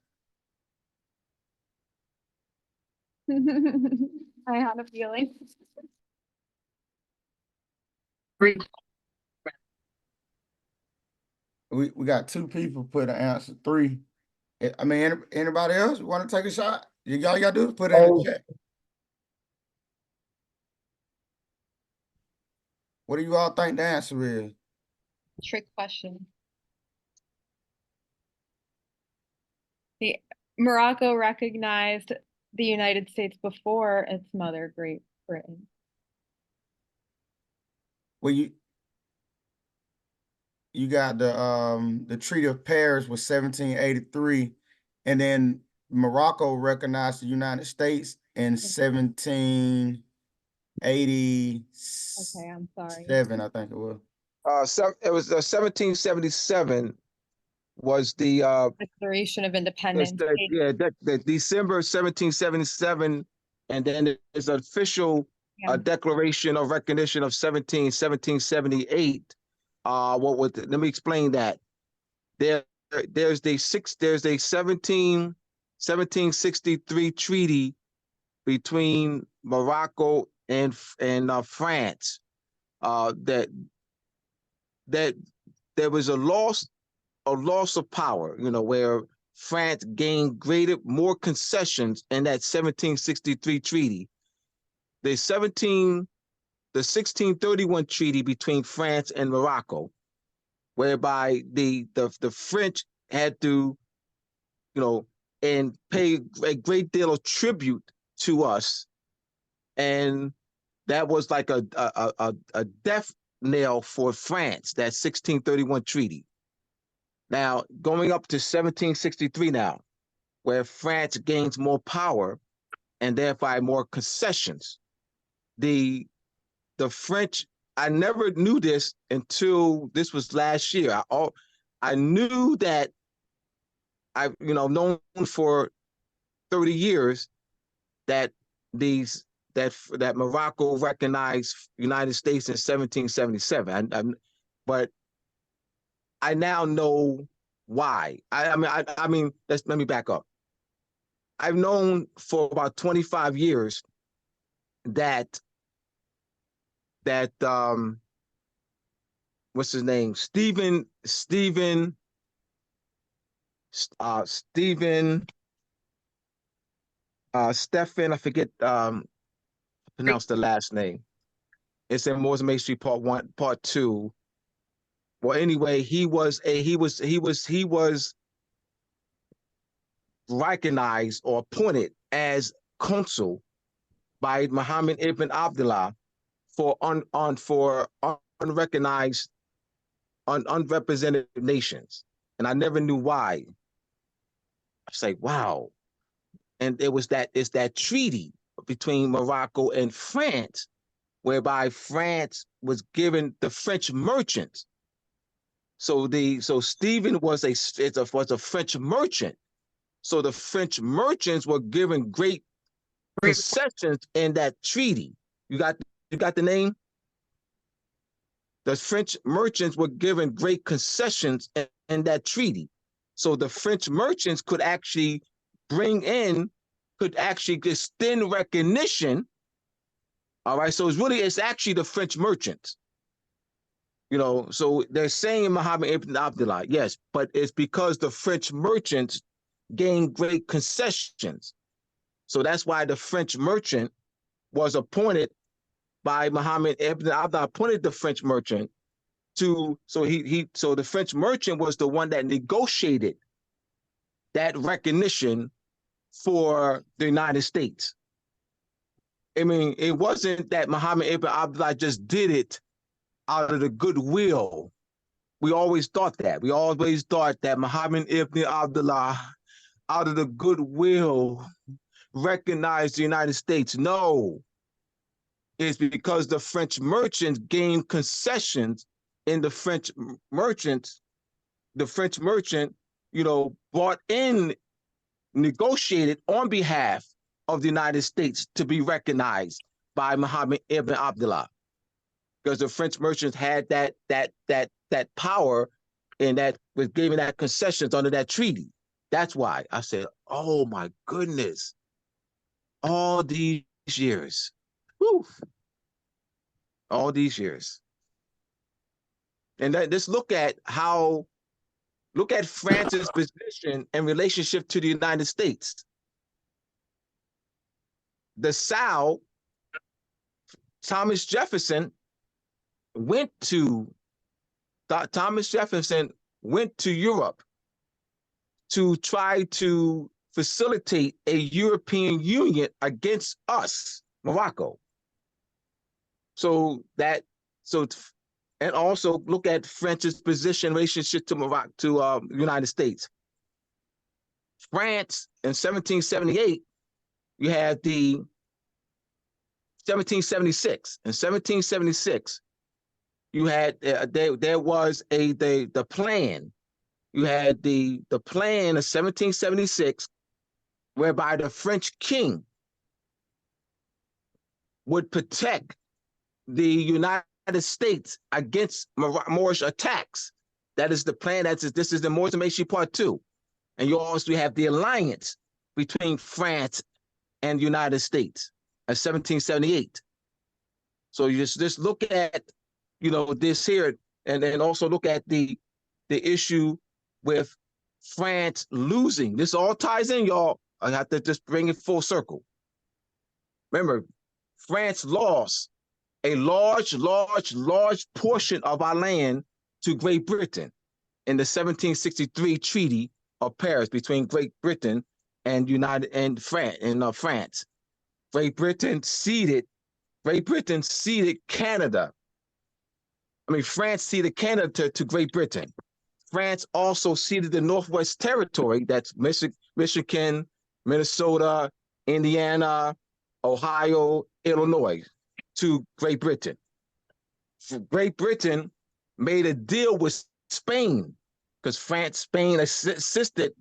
I had a feeling. We got 2 people put an answer, 3. I mean, anybody else want to take a shot? All you gotta do is put it in the chat. What do you all think the answer is? Trick question. The Morocco recognized the United States before its mother, Great Britain. Well, you got the Treaty of Paris was 1783, and then Morocco recognized the United States in 1787. Okay, I'm sorry. I think it was. It was 1777 was the Declaration of Independence. the December 1777, and then there's an official Declaration of Recognition of 1778. Let me explain that. There's a 1763 treaty between Morocco and France. That there was a loss of power, where France gained more concessions in that 1763 treaty. The 1631 treaty between France and Morocco, whereby the French had to, and pay a great deal of tribute to us, and that was like a death knell for France, that 1631 treaty. Now, going up to 1763 now, where France gains more power and thereby more concessions. The French, I never knew this until this was last year. I knew that I've known for 30 years that Morocco recognized United States in 1777. But I now know why. Let me back up. I've known for about 25 years that what's his name? Stephen, I forget, pronounce the last name. It's in Moore's Masonry Part 1, Part 2. Well, anyway, he was recognized or appointed as consul by Muhammad ibn Abdullah for unrecognized, unrepresented nations, and I never knew why. I say, wow, and it's that treaty between Morocco and France, whereby France was given the French merchants. So Stephen was a French merchant. So the French merchants were given great concessions in that treaty. You got the name? The French merchants were given great concessions in that treaty. So the French merchants could actually extend recognition. All right. So it's actually the French merchants. So they're saying Muhammad ibn Abdullah, yes, but it's because the French merchants gained great concessions. So that's why the French merchant was appointed by Muhammad ibn Abdullah, appointed the French merchant so the French merchant was the one that negotiated that recognition for the United States. I mean, it wasn't that Muhammad ibn Abdullah just did it out of the goodwill. We always thought that. We always thought that Muhammad ibn Abdullah, out of the goodwill, recognized the United States. No, it's because the French merchants gained concessions in the French merchants. The French merchant, brought in, negotiated on behalf of the United States to be recognized by Muhammad ibn Abdullah, because the French merchants had that power, and that was given that concessions under that treaty. That's why I said, oh my goodness, all these years, whew, all these years. And just look at France's position and relationship to the United States. The South, Thomas Jefferson went to Europe to try to facilitate a European Union against us, Morocco. And also look at France's position relationship to Morocco, to United States. France in 1778, you had the 1776. In 1776, you had there was the plan. You had the plan of 1776, whereby the French king would protect the United States against Moorish attacks. That is the plan. This is the Moorish Part 2. And you also have the alliance between France and the United States of 1778. So you just look at, this here, and then also look at the issue with France losing. This all ties in, y'all. I have to just bring it full circle. Remember, France lost a large portion of our land to Great Britain in the 1763 Treaty of Paris between Great Britain and France. Great Britain ceded Canada. France ceded Canada to Great Britain. France also ceded the Northwest Territory, that's Michigan, Minnesota, Indiana, Ohio, Illinois, to Great Britain. Great Britain made a deal with Spain, because Spain assisted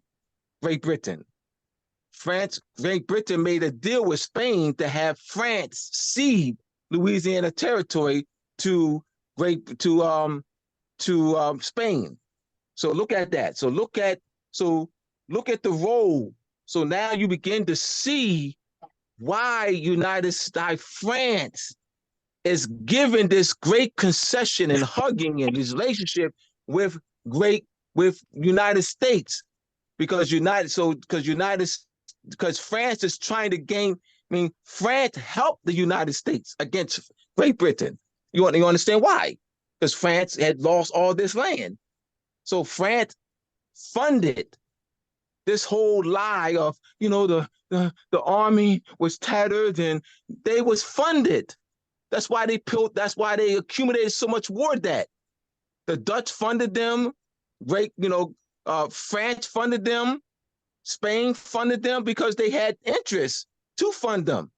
Great Britain. Great Britain made a deal with Spain to have France cede Louisiana Territory to Spain. So look at that. So look at the role. So now you begin to see why France is given this great concession and hugging and this relationship with United States, because France is trying to gain. France helped the United States against Great Britain. You understand why? Because France had lost all this land. So France funded this whole lie of, the army was tattered, and they was funded. That's why they accumulated so much war debt. The Dutch funded them, France funded them, Spain funded them, because they had interest to fund them.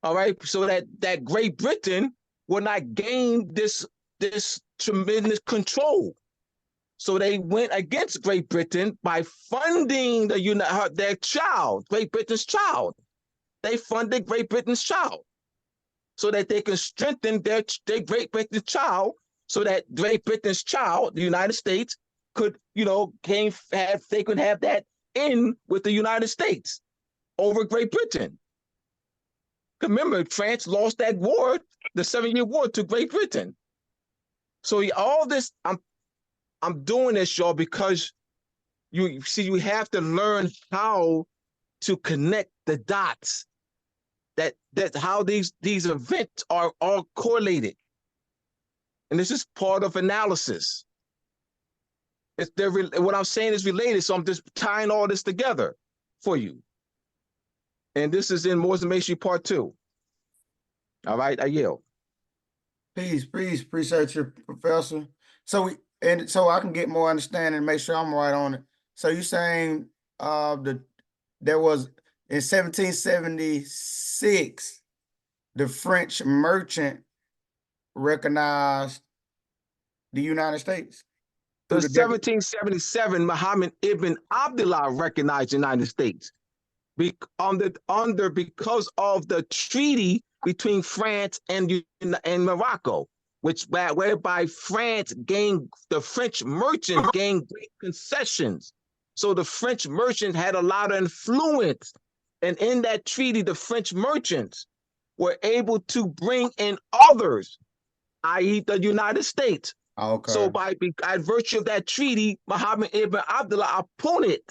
All right, so that Great Britain would not gain this tremendous control. So they went against Great Britain by funding their child, Great Britain's child. They funded Great Britain's child so that they can strengthen their Great Britain's child, so that Great Britain's child, the United States, could, they could have that in with the United States over Great Britain. Remember, France lost that war, the 7-year war, to Great Britain. So all this, I'm doing this, y'all, because you have to learn how to connect the dots, that how these events are all correlated. And this is part of analysis. What I'm saying is related, so I'm just tying all this together for you. And this is in More Information Part 2. All right, I yield. Peace, appreciate you, Professor. So so I can get more understanding and make sure I'm right on it. So you're saying there was in 1776 the French merchant recognized the United States. In 1777, Muhammad ibn Abdullah recognized the United States because of the treaty between France and Morocco, whereby the French merchants gained great concessions. So the French merchants had a lot of influence, and in that treaty, the French merchants were able to bring in others, i.e., the United States. Okay. So by virtue of that treaty, Muhammad ibn Abdullah appointed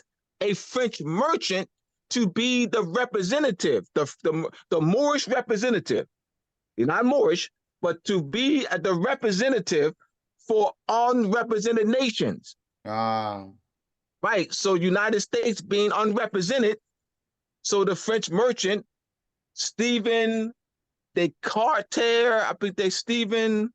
a French merchant to be the representative, the Moorish representative. You're not Moorish, but to be the representative for unrepresented nations. Right. So United States being unrepresented, so the French merchant, Stephen Descartes, I think Stephen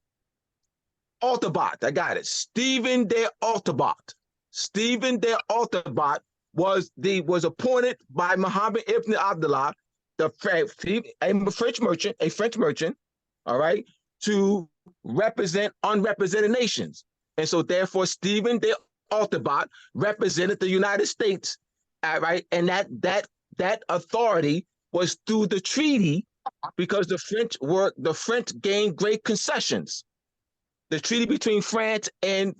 Altabot, I got it. Stephen de Altabot. Stephen de Altabot was appointed by Muhammad ibn Abdullah, a French merchant, all right, to represent unrepresented nations. And so therefore Stephen de Altabot represented the United States, all right, and that authority was through the treaty, because the French gained great concessions. The treaty between France and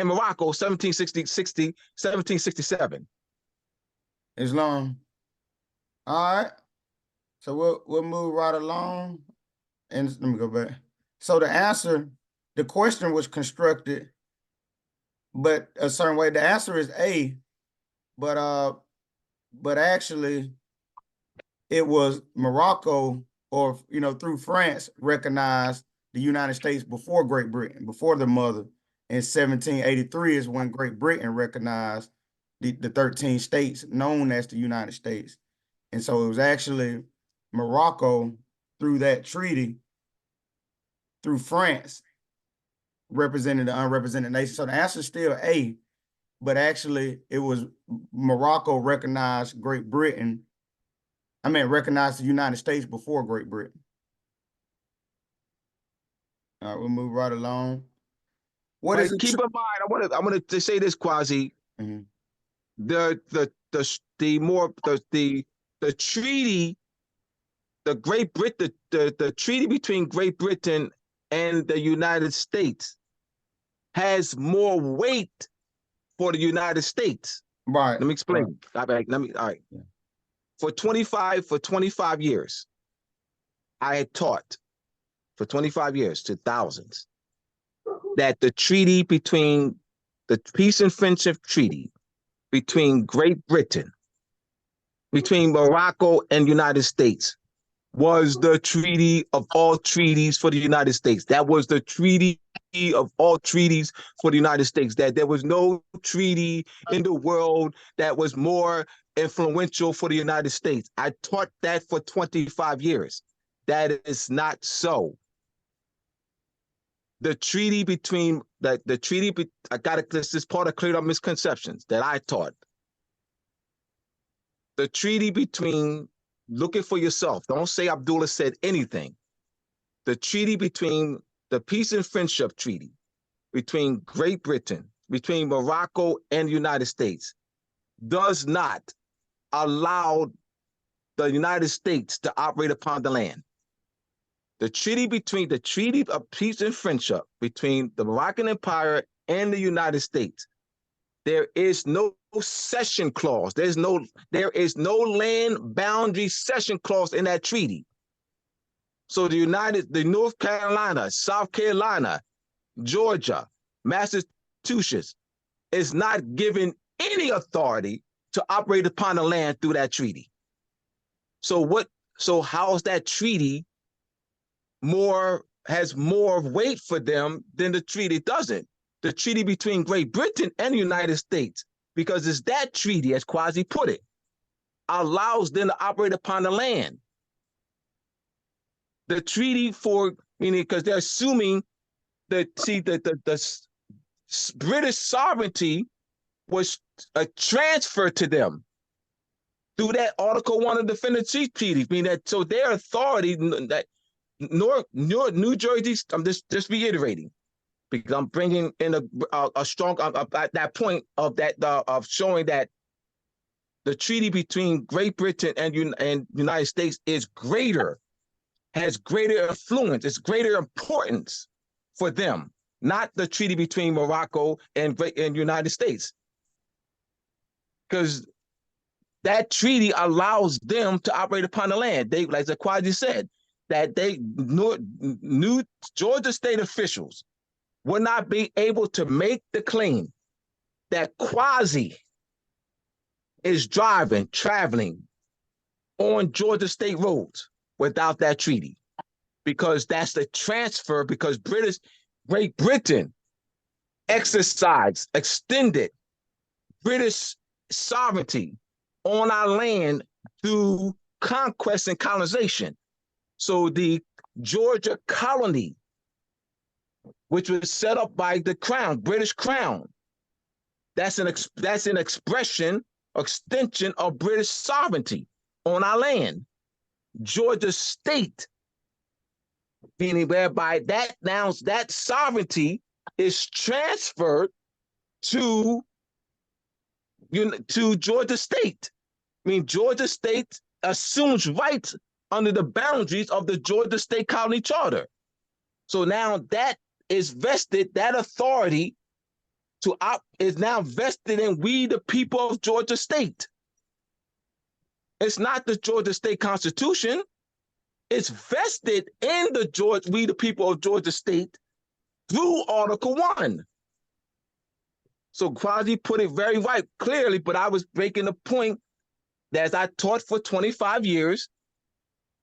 Morocco, 1767. Islam. All right. So we'll move right along. And let me go back. So the question was constructed, but a certain way. The answer is A, but actually it was Morocco, or through France, recognized the United States before Great Britain, before the mother. In 1783 is when Great Britain recognized the 13 states known as the United States. And so it was actually Morocco, through that treaty, through France, representing the unrepresented nation. So the answer is still A, but actually it was Morocco recognized recognized the United States before Great Britain. All right, we'll move right along. Keep in mind, I want to say this, Kwasi. Mm-hmm. The treaty, the treaty between Great Britain and the United States has more weight for the United States. Right. Let me explain. Right. All right. Yeah. For 25 years, I had taught for 25 years to thousands that the Peace and Friendship Treaty between Great Britain, between Morocco and United States, was the treaty of all treaties for the United States. That was the treaty of all treaties for the United States. That there was no treaty in the world that was more influential for the United States. I taught that for 25 years. That is not so. The treaty between this is part of cleared up misconceptions that I taught. The treaty between, look it for yourself. Don't say Abdullah said anything. The treaty between the Peace and Friendship Treaty between Great Britain, between Morocco and the United States, does not allow the United States to operate upon the land. The treaty of Peace and Friendship between the Moroccan Empire and the United States, there is no cession clause. There is no land boundary cession clause in that treaty. So the North Carolina, South Carolina, Georgia, Massachusetts is not given any authority to operate upon the land through that treaty. So how is that treaty has more weight for them than the treaty doesn't? The treaty between Great Britain and the United States, because it's that treaty, as Kwasi put it, allows them to operate upon the land. the treaty for, meaning, because they're assuming that, see, the British sovereignty was a transfer to them through that Article 1 of the Definitive Peace Treaty, meaning that, so their authority, that New Jersey, I'm just reiterating, because I'm bringing in a strong, at that point of that, of showing that the treaty between Great Britain and United States is greater, has greater influence, it's greater importance for them, not the treaty between Morocco and United States. Because that treaty allows them to operate upon the land. They, like the Kwasi said, that new Georgia state officials will not be able to make the claim that Kwasi is traveling on Georgia state roads without that treaty, because that's the transfer, because Great Britain extended British sovereignty on our land through conquest and colonization. So the Georgia colony, which was set up by the Crown, British Crown, that's an extension of British sovereignty on our land. Georgia state, meaning whereby that sovereignty is transferred to Georgia state. I mean, Georgia state assumes rights under the boundaries of the Georgia State Colony Charter. So now that is vested, that authority is now vested in we, the people of Georgia State. It's not the Georgia State Constitution. It's vested in we, the people of Georgia State, through Article 1. So Kwasi put it very right, clearly, but I was making the point that, as I taught for 25 years,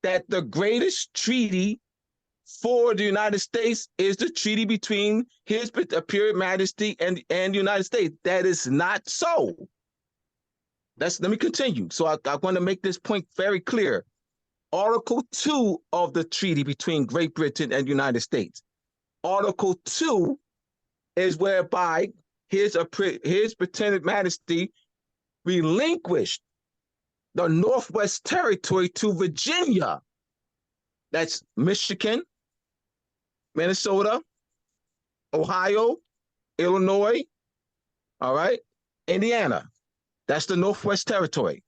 that the greatest treaty for the United States is the treaty between His Imperial Majesty and the United States. That is not so. Let me continue. So I want to make this point very clear. Article 2 of the treaty between Great Britain and the United States. Article 2 is whereby His Britannic Majesty relinquished the Northwest Territory to Virginia. That's Michigan, Minnesota, Ohio, Illinois, all right, Indiana. That's the Northwest Territory.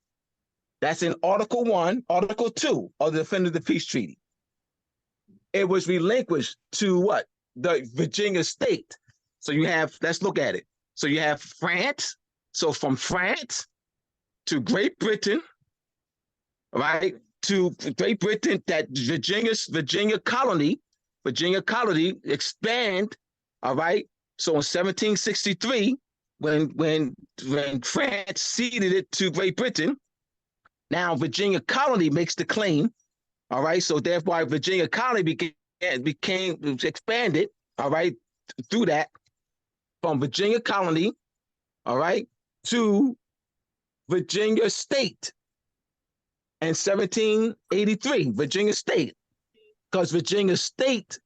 That's in Article 1, Article 2 of the Definitive Peace Treaty. It was relinquished to what? The Virginia state. So you have, let's look at it. So you have France. So from France to Great Britain, right, to Great Britain, that Virginia colony expand, all right? So in 1763, when France ceded it to Great Britain, now Virginia colony makes the claim, all right? So therefore, Virginia colony became expanded, all right, through that, from Virginia colony, all right, to Virginia state. In 1783, Virginia state, because Virginia state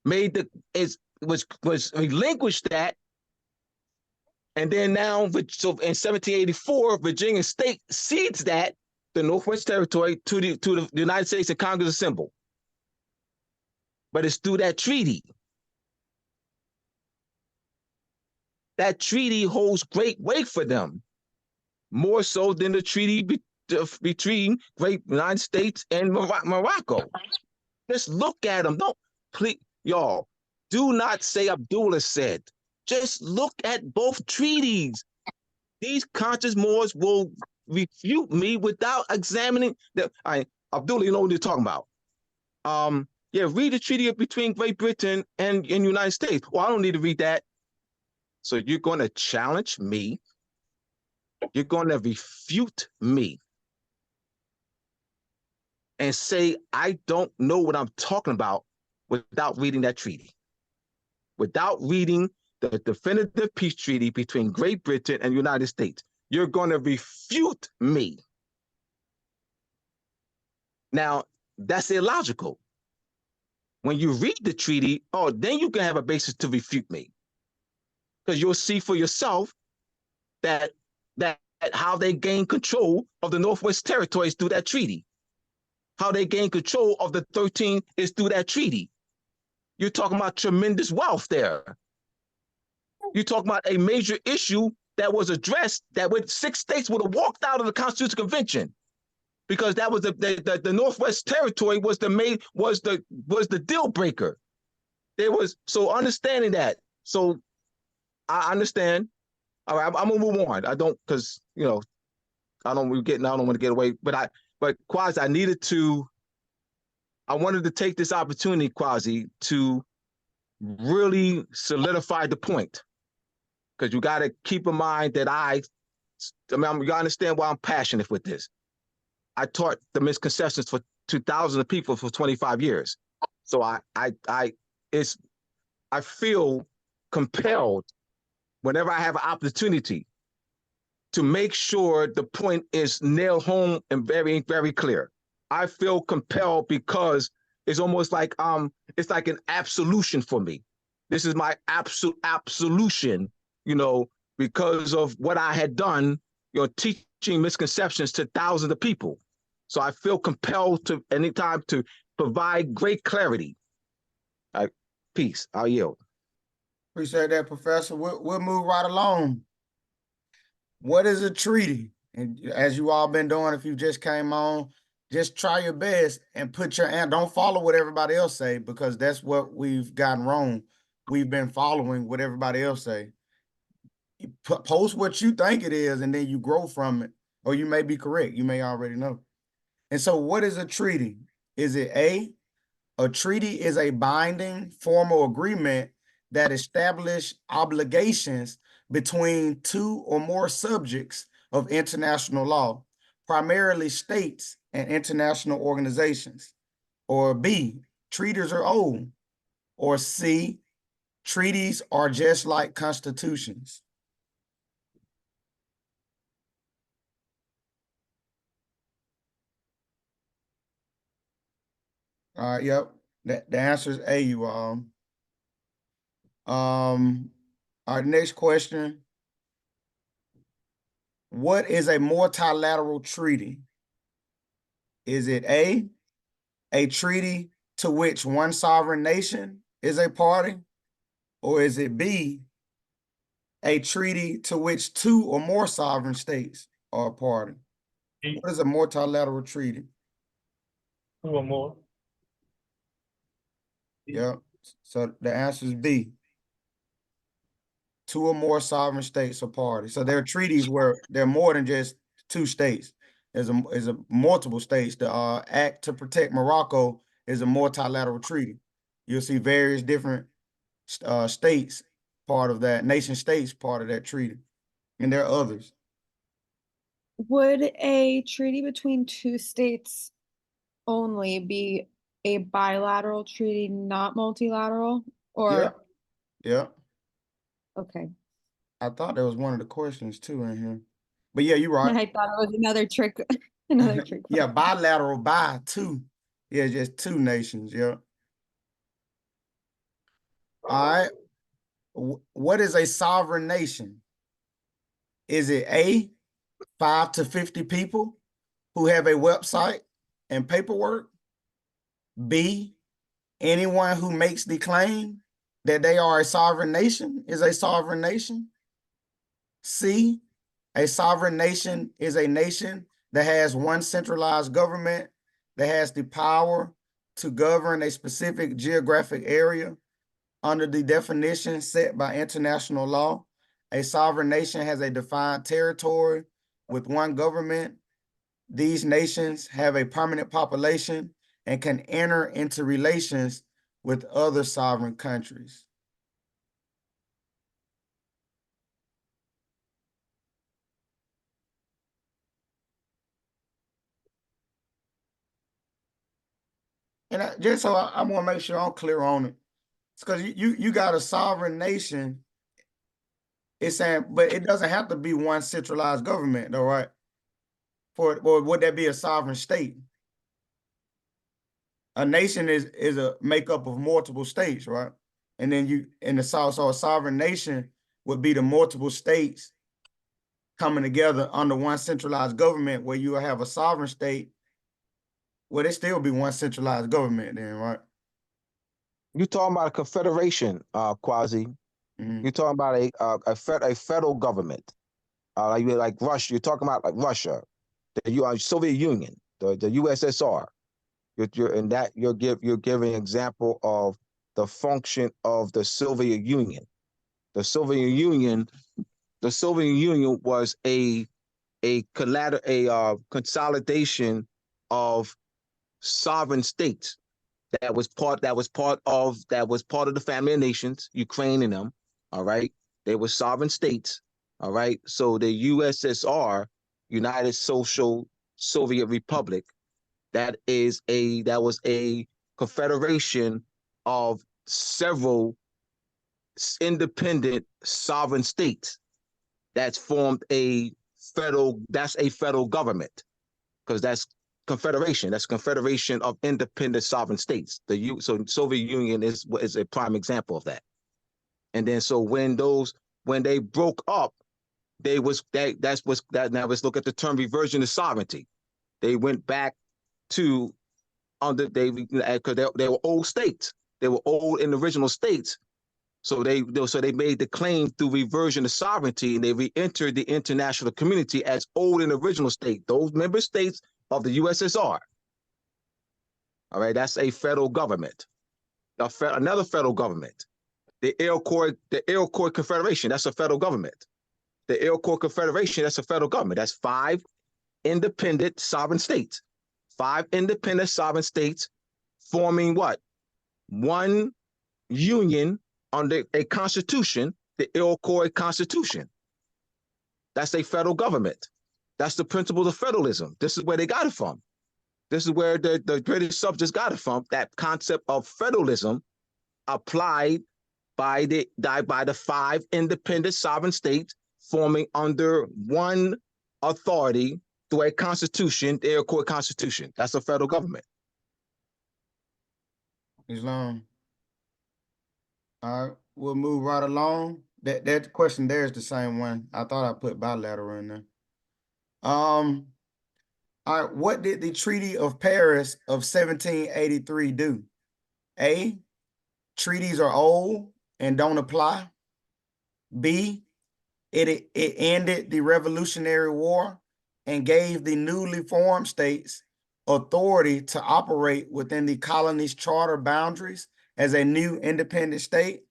was relinquished that, and then now, so in 1784, Virginia state cedes that, the Northwest Territory, to the United States and Congress assemble. But it's through that treaty. That treaty holds great weight for them, more so than the treaty between Great United States and Morocco. Just look at them. Don't, please, y'all, do not say Abdullah said. Just look at both treaties. These conscious Moors will refute me without examining the. Abdullah, you know what you're talking about. Yeah, read the treaty between Great Britain and the United States. Well, I don't need to read that. So you're going to challenge me. You're going to refute me and say I don't know what I'm talking about without reading that treaty, without reading the definitive peace treaty between Great Britain and the United States. You're going to refute me. Now, that's illogical. when you read the treaty, oh, then you can have a basis to refute me. Because you'll see for yourself that how they gain control of the Northwest Territories through that treaty. How they gain control of the 13 is through that treaty. You're talking about tremendous wealth there. You're talking about a major issue that was addressed that 6 states would have walked out of the Constitutional Convention, because that was the Northwest Territory was the deal breaker. There was, so understanding that. So I understand. All right, I'm gonna move on. I don't, because I don't want to get away. But Kwasi, I wanted to take this opportunity, Kwasi, to really solidify the point. Because you got to keep in mind that you gotta understand why I'm passionate with this. I taught the misconceptions for 2,000 people for 25 years. So I feel compelled whenever I have an opportunity to make sure the point is nailed home and very, very clear. I feel compelled because it's almost like it's like an absolution for me. This is my absolution, because of what I had done, teaching misconceptions to thousands of people. So I feel compelled to anytime to provide great clarity. Peace. I'll yield. Appreciate that, Professor. We'll move right along. What is a treaty? And as you all been doing, if you just came on, just try your best and don't follow what everybody else say, because that's what we've gotten wrong. We've been following what everybody else say. You post what you think it is, and then you grow from it, or you may be correct. You may already know. And so what is a treaty? Is it a treaty is a binding formal agreement that establishes obligations between 2 or more subjects of international law, primarily states and international organizations. Or B, treaties are old. Or C, treaties are just like constitutions. All right, yep. The answer is A, you all. Our next question. What is a multilateral treaty? Is it a treaty to which one sovereign nation is a party? Or is it B, a treaty to which 2 or more sovereign states are a party? What is a multilateral treaty? 2 or more. Yep. So the answer is B. 2 or more sovereign states are parties. So there are treaties where they're more than just 2 states. There's a multiple states. The Act to Protect Morocco is a multilateral treaty. You'll see various different states part of that, nation states part of that treaty. And there are others. Would a treaty between 2 states only be a bilateral treaty, not multilateral? Or yeah. Okay. I thought that was one of the questions too in here. But yeah, you're right. I thought it was another trick. Another trick. Yeah, bilateral by 2. Yeah, just 2 nations. Yeah. All right. What is a sovereign nation? Is it A, 5 to 50 people who have a website and paperwork? B, anyone who makes the claim that they are a sovereign nation is a sovereign nation? C, a sovereign nation is a nation that has one centralized government that has the power to govern a specific geographic area under the definition set by international law. A sovereign nation has a defined territory with one government. These nations have a permanent population and can enter into relations with other sovereign countries. And just so I want to make sure I'm clear on it. It's because you got a sovereign nation. It's saying, but it doesn't have to be one centralized government, though, right? Or would that be a sovereign state? a nation is a makeup of multiple states, right? And then so a sovereign nation would be the multiple states coming together under one centralized government, where you have a sovereign state. Well, it still be one centralized government then, right? You're talking about a confederation, Kwasi. Mm-hmm. You're talking about a federal government. Like Russia. You're talking about like Russia, the Soviet Union, the USSR. You're giving an example of the function of the Soviet Union. The Soviet Union was a consolidation of sovereign states that was part of the family of nations, Ukraine and them. All right, they were sovereign states. All right, so the USSR, United Social Soviet Republic, that was a confederation of several independent sovereign states that's formed that's a federal government, because that's confederation of independent sovereign states. So Soviet Union is a prime example of that. And then so when they broke up, now let's look at the term reversion to sovereignty. They went back to because they were old states. They were old in the original states. So they made the claim through reversion to sovereignty, and they re-entered the international community as old in the original state, those member states of the USSR. All right, that's a federal government. Another federal government, the Iroquois Confederation, that's a federal government. The Iroquois Confederation, that's a federal government. That's 5 independent sovereign states. 5 independent sovereign states forming what? One union under a constitution, the Iroquois Constitution. That's a federal government. That's the principles of federalism. This is where they got it from. This is where the British subjects got it from, that concept of federalism applied by the 5 independent sovereign states forming under one authority through a constitution, the Iroquois Constitution. That's a federal government. Islam. All right, we'll move right along. That question there is the same one. I thought I put bilateral in there. All right, what did the Treaty of Paris of 1783 do? A, treaties are old and don't apply. B, it ended the Revolutionary War and gave the newly formed states authority to operate within the colony's charter boundaries as a new independent state.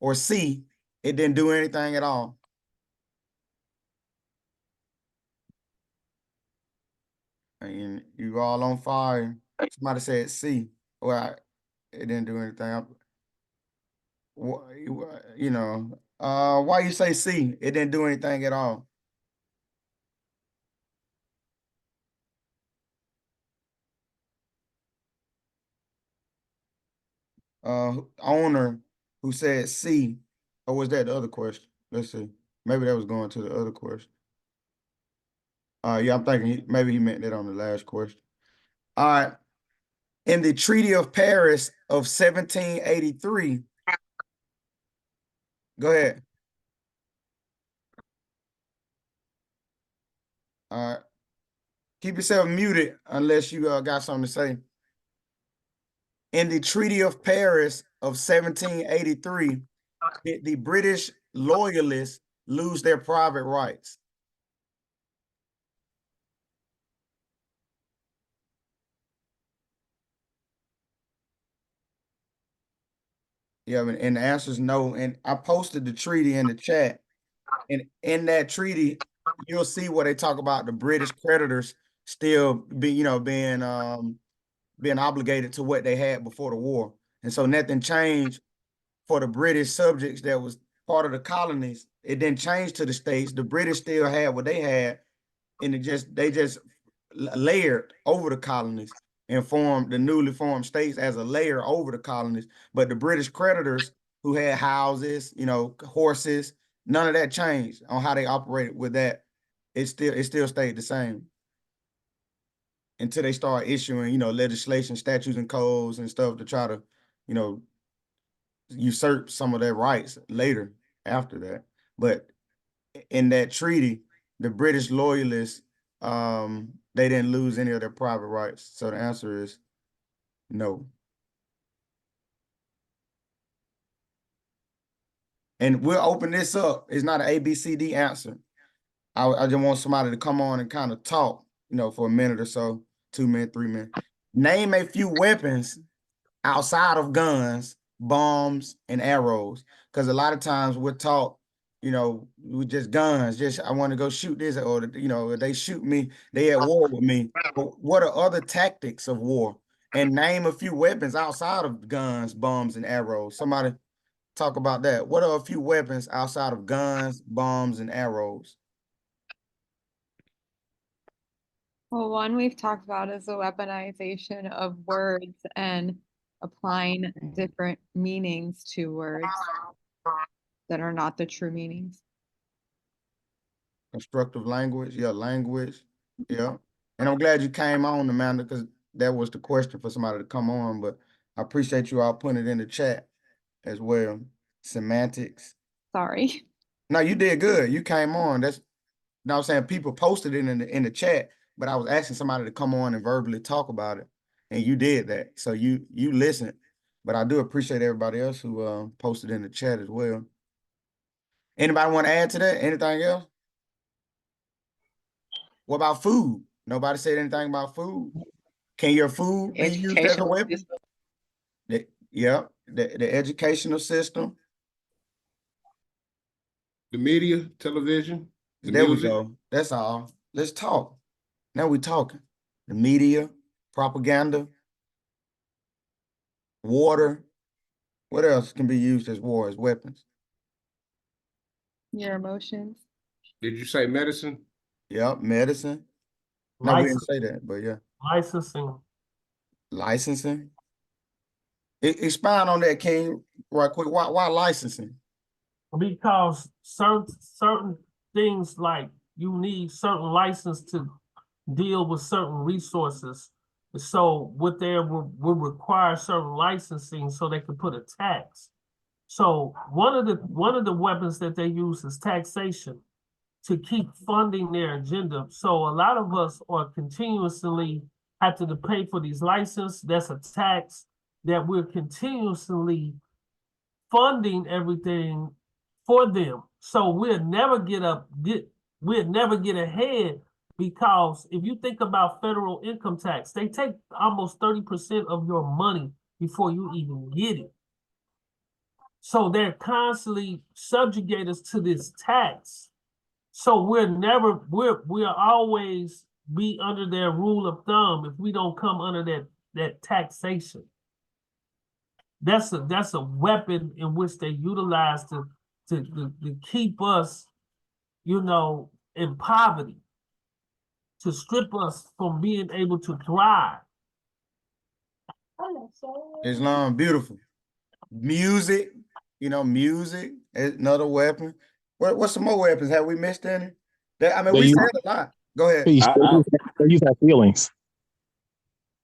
Or C, it didn't do anything at all. And you all on fire. Somebody said C. Well, it didn't do anything. You know, why you say C? It didn't do anything at all. Owner who said C, or was that the other question? Let's see. Maybe that was going to the other question. Yeah, I'm thinking maybe he meant that on the last question. All right. In the Treaty of Paris of 1783, go ahead. All right. Keep yourself muted unless you got something to say. In the Treaty of Paris of 1783, did the British loyalists lose their private rights? Yeah, and the answer is no. And I posted the treaty in the chat. And in that treaty, you'll see where they talk about the British creditors still being obligated to what they had before the war. And so nothing changed for the British subjects that was part of the colonies. It didn't change to the states. The British still had what they had, and they just layered over the colonies and formed the newly formed states as a layer over the colonies. But the British creditors who had houses, horses, none of that changed on how they operated with that. It still stayed the same. until they start issuing, you know, legislation, statutes and codes and stuff to try to, you know, usurp some of their rights later after that. But in that treaty, the British loyalists, they didn't lose any of their private rights. So the answer is no. And we'll open this up. It's not an ABCD answer. I just want somebody to come on and kind of talk, you know, for a minute or so, 2 minutes, 3 minutes. Name a few weapons outside of guns, bombs, and arrows. Because a lot of times we're taught, you know, with just guns, just I want to go shoot this, or, you know, if they shoot me, they at war with me. But what are other tactics of war? And name a few weapons outside of guns, bombs, and arrows. Somebody talk about that. What are a few weapons outside of guns, bombs, and arrows? Well, one we've talked about is the weaponization of words and applying different meanings to words that are not the true meanings. Constructive language, yeah, language, yeah. And I'm glad you came on, Amanda, because that was the question for somebody to come on, but I appreciate you all putting it in the chat as well. Semantics. Sorry. No, you did good. You came on. That's, you know what I'm saying? People posted it in the chat, but I was asking somebody to come on and verbally talk about it. And you did that. So you listened. But I do appreciate everybody else who posted in the chat as well. Anybody want to add to that? Anything else? What about food? Nobody said anything about food. Can your food be used as a weapon? Yeah, the educational system. The media, television, the There music. we go. That's all. Let's talk. Now we're talking. The media, propaganda, water. What else can be used as war, as weapons? Your emotions. Did you say medicine? Yeah, medicine. No, we didn't say that, but yeah. Licensing. Licensing. Expound on that, King, right quick. Why licensing? Because certain things, like you need certain license to deal with certain resources. So what they will require certain licensing so they can put a tax. So one of the weapons that they use is taxation to keep funding their agenda. So a lot of us are continuously have to pay for these licenses. That's a tax that we're continuously funding everything for them. So we'll never get ahead, because if you think about federal income tax, they take almost 30% of your money before you even get it. So they're constantly subjugate us to this tax. So we'll always be under their rule of thumb if we don't come under that taxation. That's a weapon in which they utilize to keep us, you know, in poverty, to strip us from being able to thrive. Islam, beautiful. Music, you know, music is another weapon. What's some more weapons? Have we missed any? I mean, we said a lot. Go ahead. They use our feelings.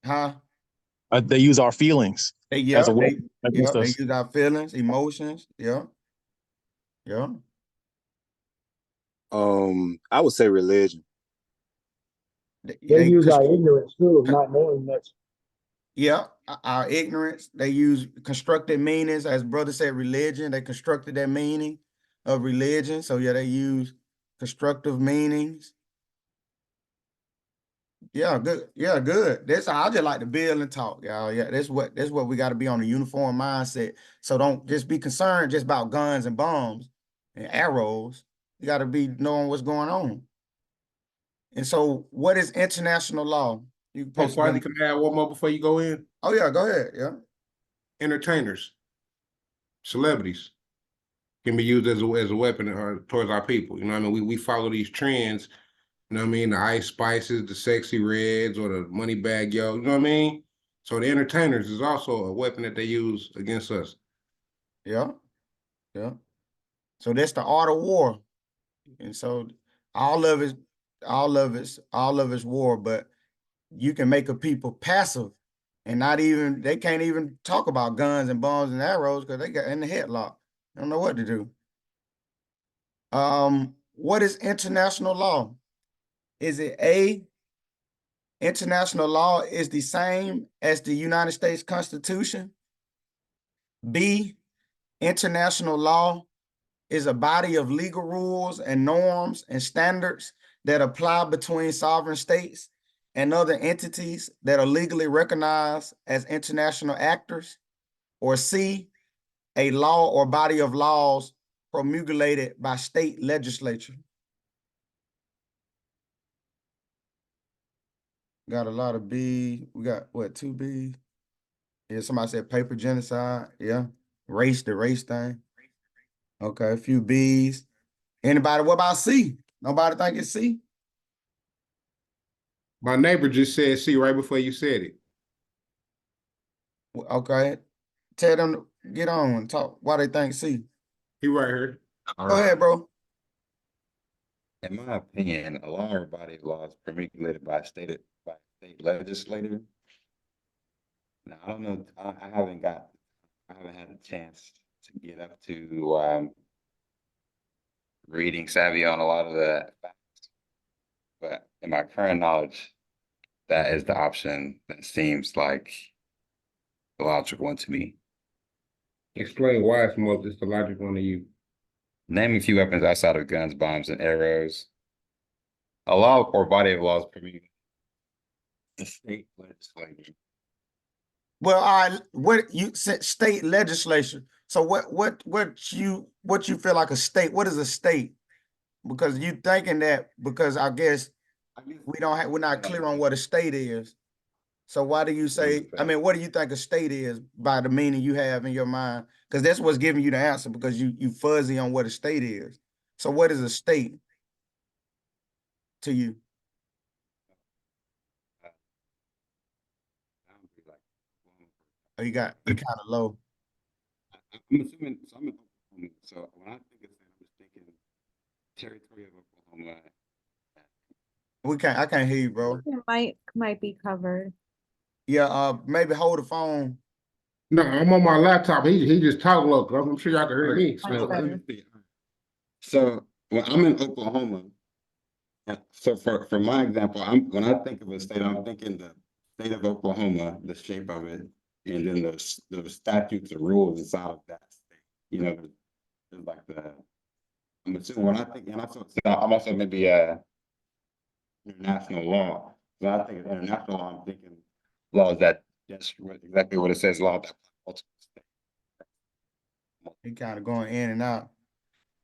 Huh? They use our feelings as a weapon against us. They use our feelings, emotions. Yeah. Yeah. I would say religion. They use our ignorance too, of not knowing much. Yeah, our ignorance. They use constructed meanings, as brother said, religion. They constructed that meaning of religion. So yeah, they use constructive meanings. Yeah, good. Yeah, good. I just like to build and talk, y'all. Yeah, that's what we got to be on a uniform mindset. So don't just be concerned just about guns and bombs and arrows. You got to be knowing what's going on. And so, what is international law? You Kwasi, can I add one more before you go in? Oh yeah, go ahead. Yeah. Entertainers, celebrities can be used as a weapon towards our people. You know what I mean? We follow these trends. You know what I mean? The Ice Spices, the Sexy Reds, or the Money Bag Yo. You know what I mean? So the entertainers is also a weapon that they use against us. Yeah. Yeah. So that's the art of war. And so all of it's war, but you can make a people passive and not even, they can't even talk about guns and bombs and arrows because they got in the headlock. They don't know what to do. What is international law? Is it A, international law is the same as the United States Constitution? B, international law is a body of legal rules and norms and standards that apply between sovereign states and other entities that are legally recognized as international actors? Or C, a law or body of laws promulgated by state legislature? Got a lot of B. We got what, 2 B? Yeah, somebody said paper genocide. Yeah. Race, the race thing. Okay, a few B's. Anybody, what about C? Nobody think it's C? My neighbor just said C right before you said it. Okay. Tell them to get on and talk why they think C. He right here. Go ahead, bro. In my opinion, a law or body of laws promulgated by state legislator. Now, I don't know. I haven't had a chance to get up to reading savvy on a lot of the facts, but in my current knowledge, that is the option that seems like the logical one to me. Explain why it's the logical one to you. Name a few weapons outside of guns, bombs, and arrows. A law or body of laws promulgated the state legislature. Well, what you said, state legislation. So what you feel like a state? What is a state? Because you thinking that, because I guess we're not clear on what a state is. So why do you say, I mean, what do you think a state is by the meaning you have in your mind? Because that's what's giving you the answer, because you fuzzy on what a state is. So what is a state to you? Oh, you kind of low. I'm assuming, so I'm in Oklahoma. So when I think of state, I'm just thinking territory of Oklahoma. I can't hear you, bro. It might be covered. Yeah, maybe hold the phone. No, I'm on my laptop. He just talked low. I'm sure y'all can hear me. So when I'm in Oklahoma, so for my example, when I think of a state, I'm thinking the state of Oklahoma, the shape of it, and then the statutes and rules inside of that state. You know, there's like I'm assuming when I think, and I'm also maybe international law. When I think of international law, I'm thinking laws that's exactly what it says, law that multiple states. He kind of going in and out.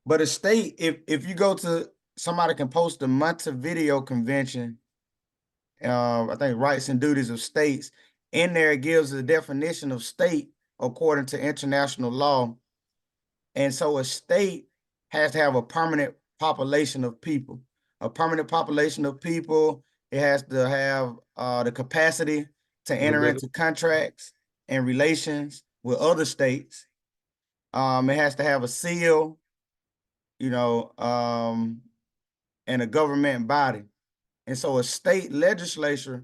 But a state, if you go to, somebody can post the Montevideo Convention, I think rights and duties of states. In there, it gives the definition of state according to international law. And so a state has to have a permanent population of people. A permanent population of people, it has to have the capacity to enter into contracts and relations with other states. It has to have a seal, and a government body. And so a state legislature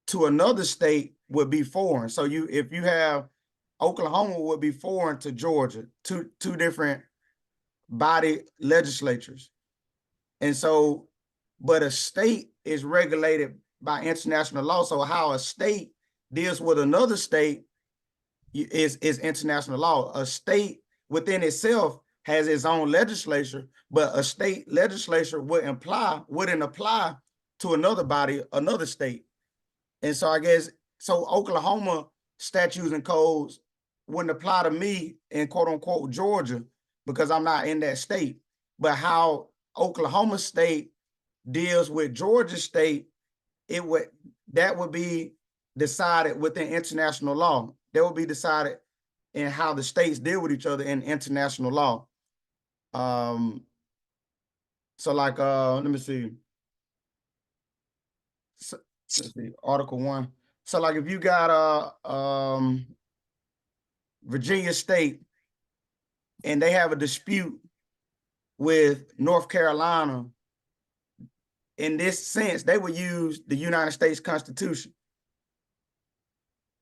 to another state would be foreign. So if you have Oklahoma would be foreign to Georgia, two different body legislatures. And so, but a state is regulated by international law. So how a state deals with another state is international law. A state within itself has its own legislature, but a state legislature wouldn't apply to another body, another state. And so I guess, so Oklahoma statutes and codes wouldn't apply to me in quote unquote Georgia because I'm not in that state. But how Oklahoma state deals with Georgia state, that would be decided within international law. That would be decided in how the states deal with each other in international law. So like, let me see. So, let's see, Article 1. So like if you got Virginia State and they have a dispute with North Carolina, in this sense, they would use the United States Constitution.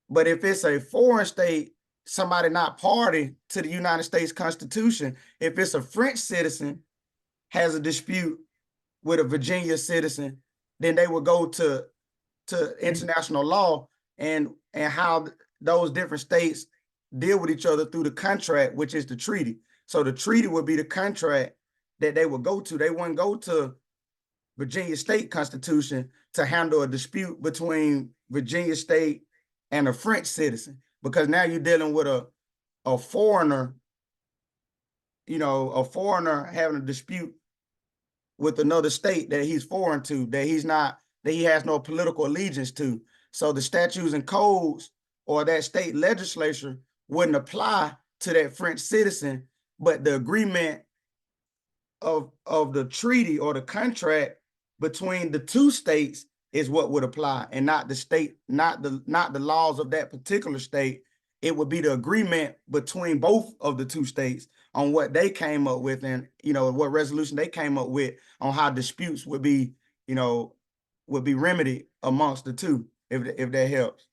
But if it's a foreign state, somebody not party to the United States Constitution, if it's a French citizen has a dispute with a Virginia citizen, then they would go to international law and how those different states deal with each other through the contract, which is the treaty. So the treaty would be the contract that they would go to. They wouldn't go to Virginia State Constitution to handle a dispute between Virginia State and a French citizen, because now you're dealing with a foreigner, a foreigner having a dispute with another state that he's foreign to, that he has no political allegiance to. So the statutes and codes or that state legislature wouldn't apply to that French citizen, but the agreement of the treaty or the contract between the two states is what would apply, and not the state, not the laws of that particular state. It would be the agreement between both of the two states on what they came up with, and what resolution they came up with on how disputes would be remedied amongst the two, if that helps.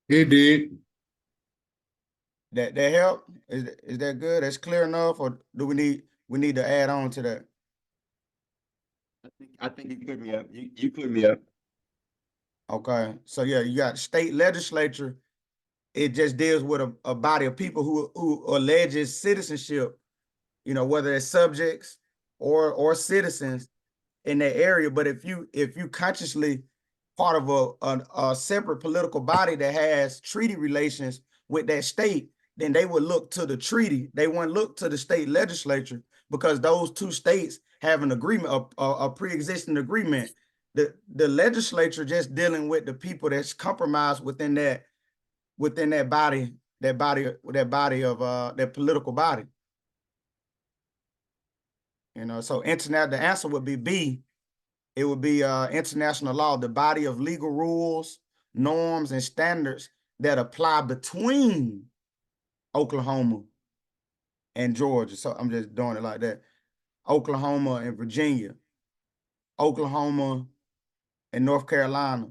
It did. That help? Is that good? That's clear enough, or do we need to add on to that? I think you cleared me up. You cleared me up. Okay, so yeah, you got state legislature. It just deals with a body of people who alleges citizenship, whether it's subjects or citizens in that area. But if you consciously part of a separate political body that has treaty relations with that state, then they would look to the treaty. They wouldn't look to the state legislature, because those two states have an agreement, a pre-existing agreement. The legislature just dealing with the people that's compromised within that body of that political body. So the answer would be B. It would be international law, the body of legal rules, norms, and standards that apply between Oklahoma and Georgia. So I'm just doing it like that. Oklahoma and Virginia, Oklahoma and North Carolina,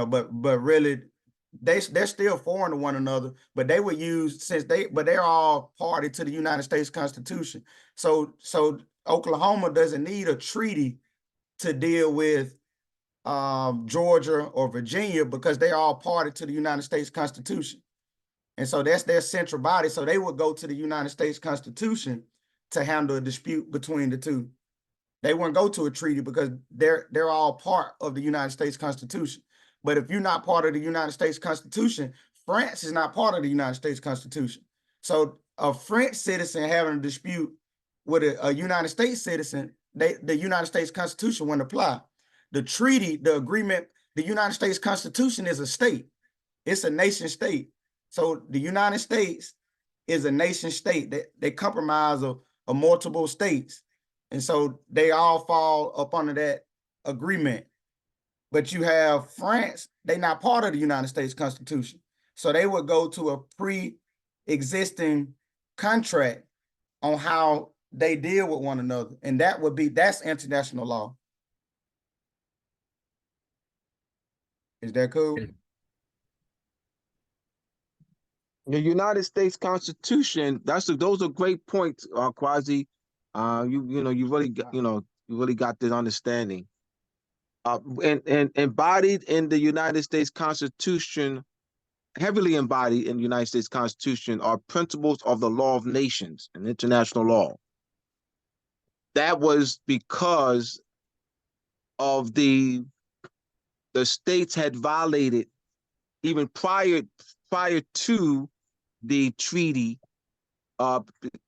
but really they're still foreign to one another, but they would use, but they're all party to the United States Constitution. So Oklahoma doesn't need a treaty to deal with Georgia or Virginia, because they're all party to the United States Constitution. And so that's their central body. So they would go to the United States Constitution to handle a dispute between the two. They wouldn't go to a treaty, because they're all part of the United States Constitution. But if you're not part of the United States Constitution, France is not part of the United States Constitution. So a French citizen having a dispute with a United States citizen, the United States Constitution wouldn't apply. The treaty, the agreement, the United States Constitution is a state. It's a nation state. So the United States is a nation state. They comprise of multiple states. And so they all fall up under that agreement. But you have France, they're not part of the United States Constitution. So they would go to a pre-existing contract on how they deal with one another. And that's international law. Is that cool? The United States Constitution, those are great points, Kwasi. You really got this understanding. And embodied in the United States Constitution, heavily embodied in the United States Constitution, are principles of the law of nations and international law. That was because of the states had violated, even prior to the treaty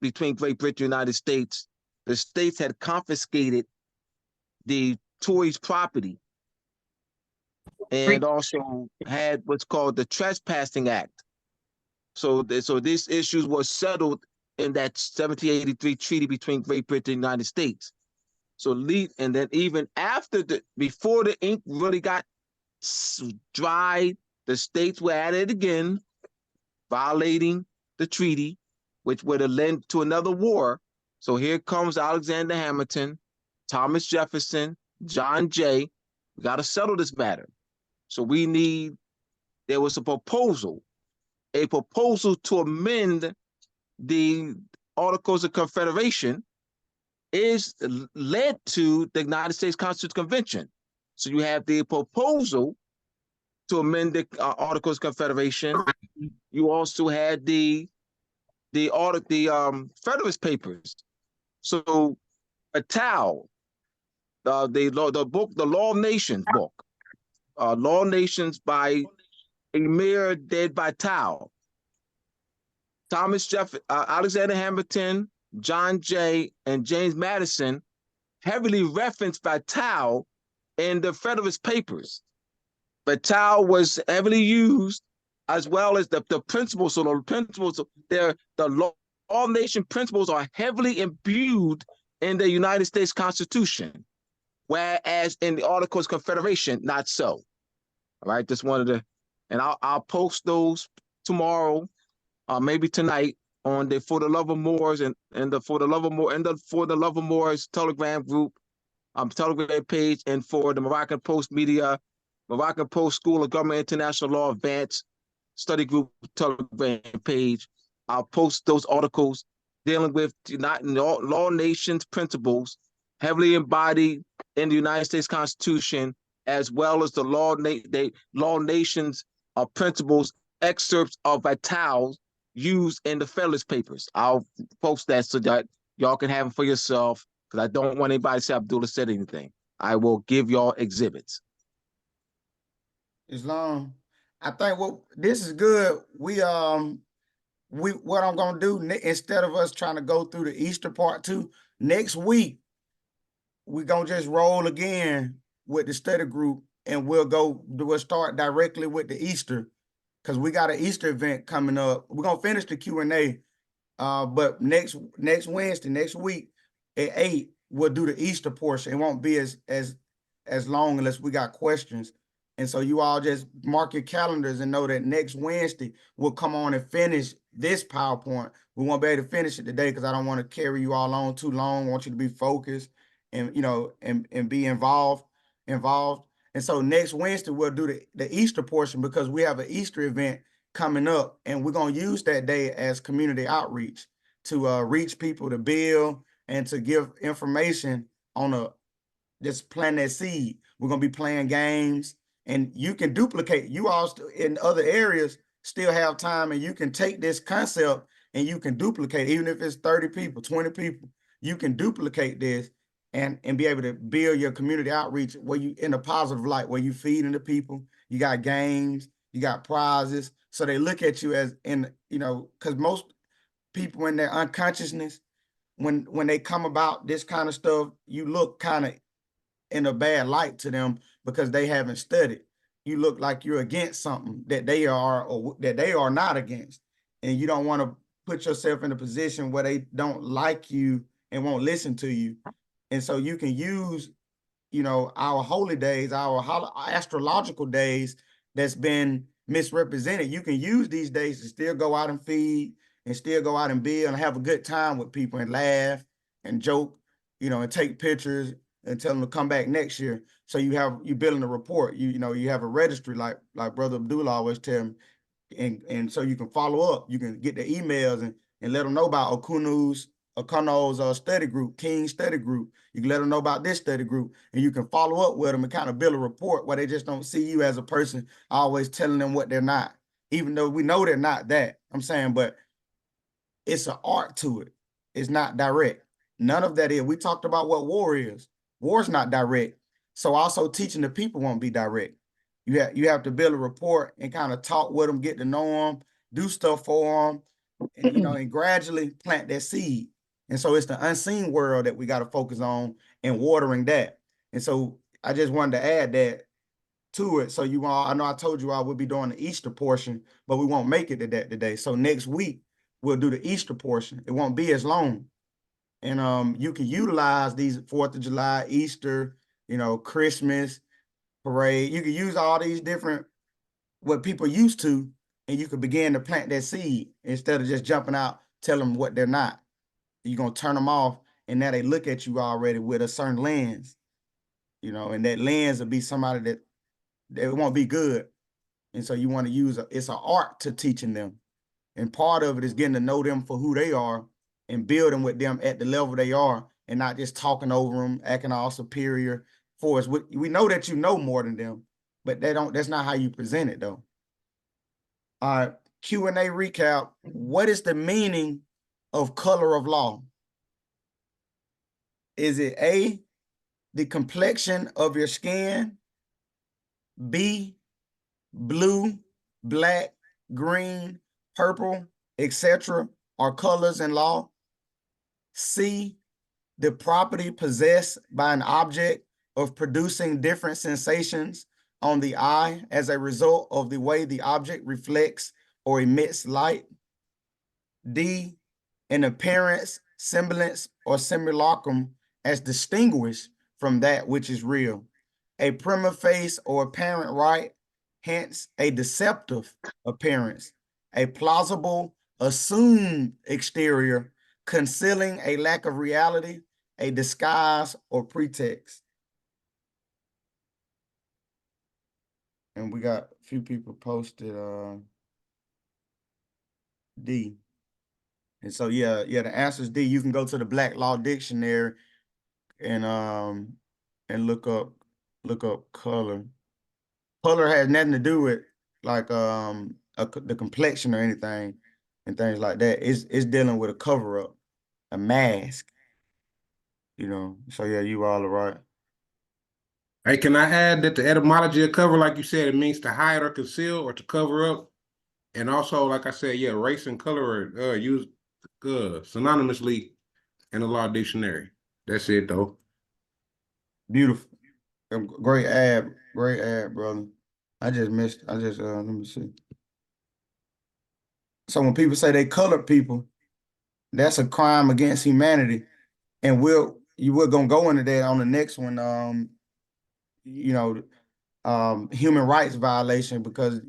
between Great Britain and the United States, the states had confiscated the Tories' property, and also had what's called the Trespassing Act. So these issues were settled in that 1783 treaty between Great Britain and the United States. And then even before the ink really got dried, the states were at it again, violating the treaty, which would have led to another war. So here comes Alexander Hamilton, Thomas Jefferson, John Jay. We got to settle this matter. So there was a proposal to amend the Articles of Confederation is led to the United States Constitutional Convention. So you have the proposal to amend the Articles of Confederation. You also had the Federalist Papers. So Vattel, the book, the Law of Nations book, Law of Nations by Emir Dead Vattel, Alexander Hamilton, John Jay, and James Madison heavily referenced Vattel in the Federalist Papers. Vattel was heavily used, as well as the principles. So the principles, the law of nation principles are heavily imbued in the United States Constitution, whereas in the Articles of Confederation, not so. All right, just wanted to, and I'll post those tomorrow, maybe tonight, on the For the Love of Moors and the For the Love of Moors Telegram group, Telegram page, and for the Moroccan Post Media, Moroccan Post School of Government International Law Advanced Study Group Telegram page. I'll post those articles dealing with law nations principles heavily embodied in the United States Constitution, as well as the law nations principles, excerpts of Vattel used in the Federalist Papers. I'll post that so that y'all can have them for yourself, because I don't want anybody to say Abdullah said anything. I will give y'all exhibits. Islam, I think this is good. What I'm gonna do, instead of us trying to go through the Easter part 2, next week we're gonna just roll again with the study group, and we'll start directly with the Easter, because we got an Easter event coming up. We're gonna finish the Q&A, but next Wednesday, next week at 8, we'll do the Easter portion. It won't be as long unless we got questions. And so you all just mark your calendars and know that next Wednesday we'll come on and finish this PowerPoint. We won't be able to finish it today because I don't want to carry you all on too long. I want you to be focused and and be involved. And so next Wednesday we'll do the Easter portion, because we have an Easter event coming up, and we're gonna use that day as community outreach to reach people, to build, and to give information on just plant that seed. We're gonna be playing games. And you can duplicate. You all in other areas still have time, and you can take this concept and you can duplicate, even if it's 30 people, 20 people, you can duplicate this and be able to build your community outreach where you in a positive light, where you feeding the people, you got games, you got prizes. So they look at you as because most people in their unconsciousness, when they come about this kind of stuff, you look kind of in a bad light to them because they haven't studied. You look like you're against something that they are, or that they are not against. And you don't want to put yourself in a position where they don't like you and won't listen to you. And so you can use, our holy days, our astrological days that's been misrepresented. You can use these days to still go out and feed, and still go out and build and have a good time with people and laugh and joke, and take pictures and tell them to come back next year. So you building a report. You have a registry, like Brother Abdullah always tell me, and so you can follow up. You can get the emails and let them know about Okuno's study group, King study group. You can let them know about this study group, and you can follow up with them and kind of build a report where they just don't see you as a person always telling them what they're not, even though we know they're not that. I'm saying, but it's an art to it. It's not direct. None of that is. We talked about what war is. War's not direct. So also teaching the people won't be direct. You have to build a rapport and kind of talk with them, get to know them, do stuff for them, and and gradually plant that seed. And so it's the unseen world that we got to focus on and watering that. And so I just wanted to add that to it. So you all, I know I told you I would be doing the Easter portion, but we won't make it to that today. So next week we'll do the Easter portion. It won't be as long. And you can utilize these 4th of July, Easter, Christmas, parade. You can use all these different, what people used to, and you could begin to plant that seed instead of just jumping out tell them what they're not. You're gonna turn them off, and now they look at you already with a certain lens, you know, and that lens will be somebody that won't be good. And so you want to use it's an art to teaching them. And part of it is getting to know them for who they are and building with them at the level they are, and not just talking over them, acting all superior for us. We know that you know more than them, but that's not how you present it though. All right, Q&A recap. What is the meaning of color of law? Is it A, the complexion of your skin, B, blue, black, green, purple, etc. are colors in law? C, the property possessed by an object of producing different sensations on the eye as a result of the way the object reflects or emits light. D, an appearance, semblance, or simulacrum as distinguished from that which is real. A prima facie or apparent right, hence a deceptive appearance. A plausible, assumed exterior, concealing a lack of reality, a disguise or pretext. And we got a few people posted D. And so yeah, the answer is D. You can go to the Black Law Dictionary and look up color. Color has nothing to do with like the complexion or anything and things like that. It's dealing with a cover up, a mask. You know. So yeah, you all are right. Hey, can I add that the etymology of cover, like you said, it means to hide or conceal or to cover up, and also, like I said, yeah, race and color are used synonymously in the law dictionary. That's it, though. Beautiful. Great ad, brother. Let me see. So when people say they colored people, that's a crime against humanity. And we're gonna go into that on the next one. Human rights violation, because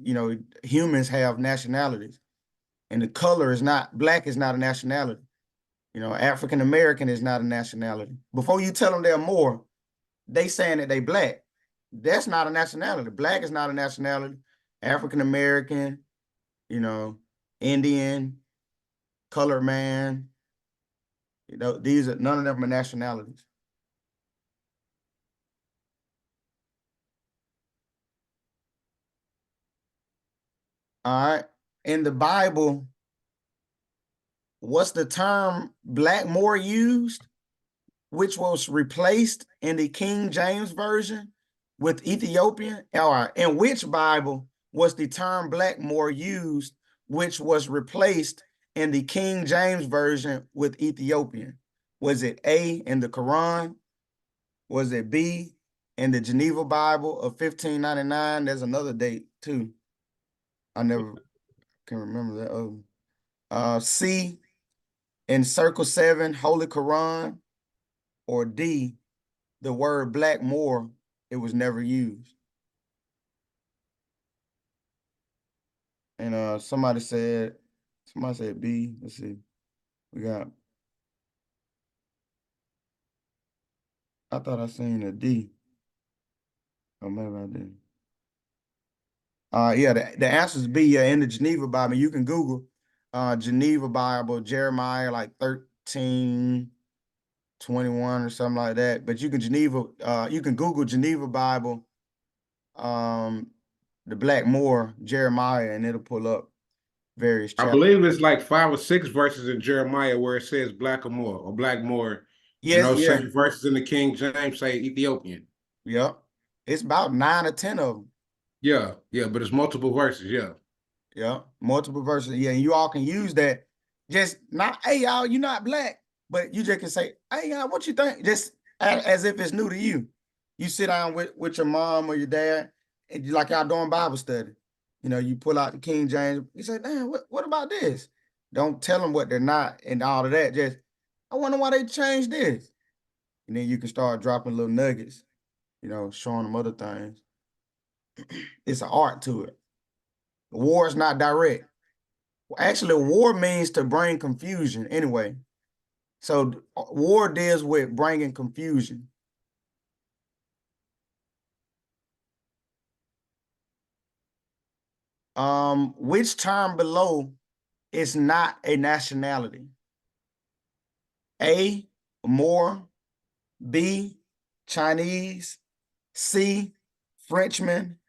humans have nationalities, and the color is not black is not a nationality. African American is not a nationality. Before you tell them they're more, they saying that they black. That's not a nationality. Black is not a nationality. African American, Indian, colored man. These are none of them are nationalities. All right. In the Bible, what's the term blackmore used, which was replaced in the King James Version with Ethiopian? All right. In which Bible was the term blackmore used, which was replaced in the King James Version with Ethiopian? Was it A, in the Quran? Was it B, in the Geneva Bible of 1599? There's another date too. I never can remember that other. C, in Circle 7, Holy Quran, or D, the word blackmore, it was never used. And somebody said B. Let's see. I thought I seen a D. Oh, maybe I didn't. Yeah, the answer is B. Yeah, in the Geneva Bible. You can Google Geneva Bible, Jeremiah like 13:21 or something like that. But you can Google Geneva Bible, the Blackmore, Jeremiah, and it'll pull up various chapters. I believe it's like 5 or 6 verses in Jeremiah where it says Blackamore or Blackmore. Yes, same verses in the King James say Ethiopian. Yep. It's about 9 or 10 of them. Yeah, but it's multiple verses, yeah. Yeah, multiple verses. Yeah, and you all can use that. Just not, hey, y'all, you're not black, but you just can say, hey, y'all, what you think? Just as if it's new to you. You sit down with your mom or your dad, and you like y'all doing Bible study. You pull out the King James. You say, damn, what about this? Don't tell them what they're not and all of that. Just, I wonder why they changed this. And then you can start dropping little nuggets, showing them other things. It's an art to it. War is not direct. Actually, war means to bring confusion anyway. So war deals with bringing confusion. Which term below is not a nationality? A, Moor, B, Chinese, C, Frenchman,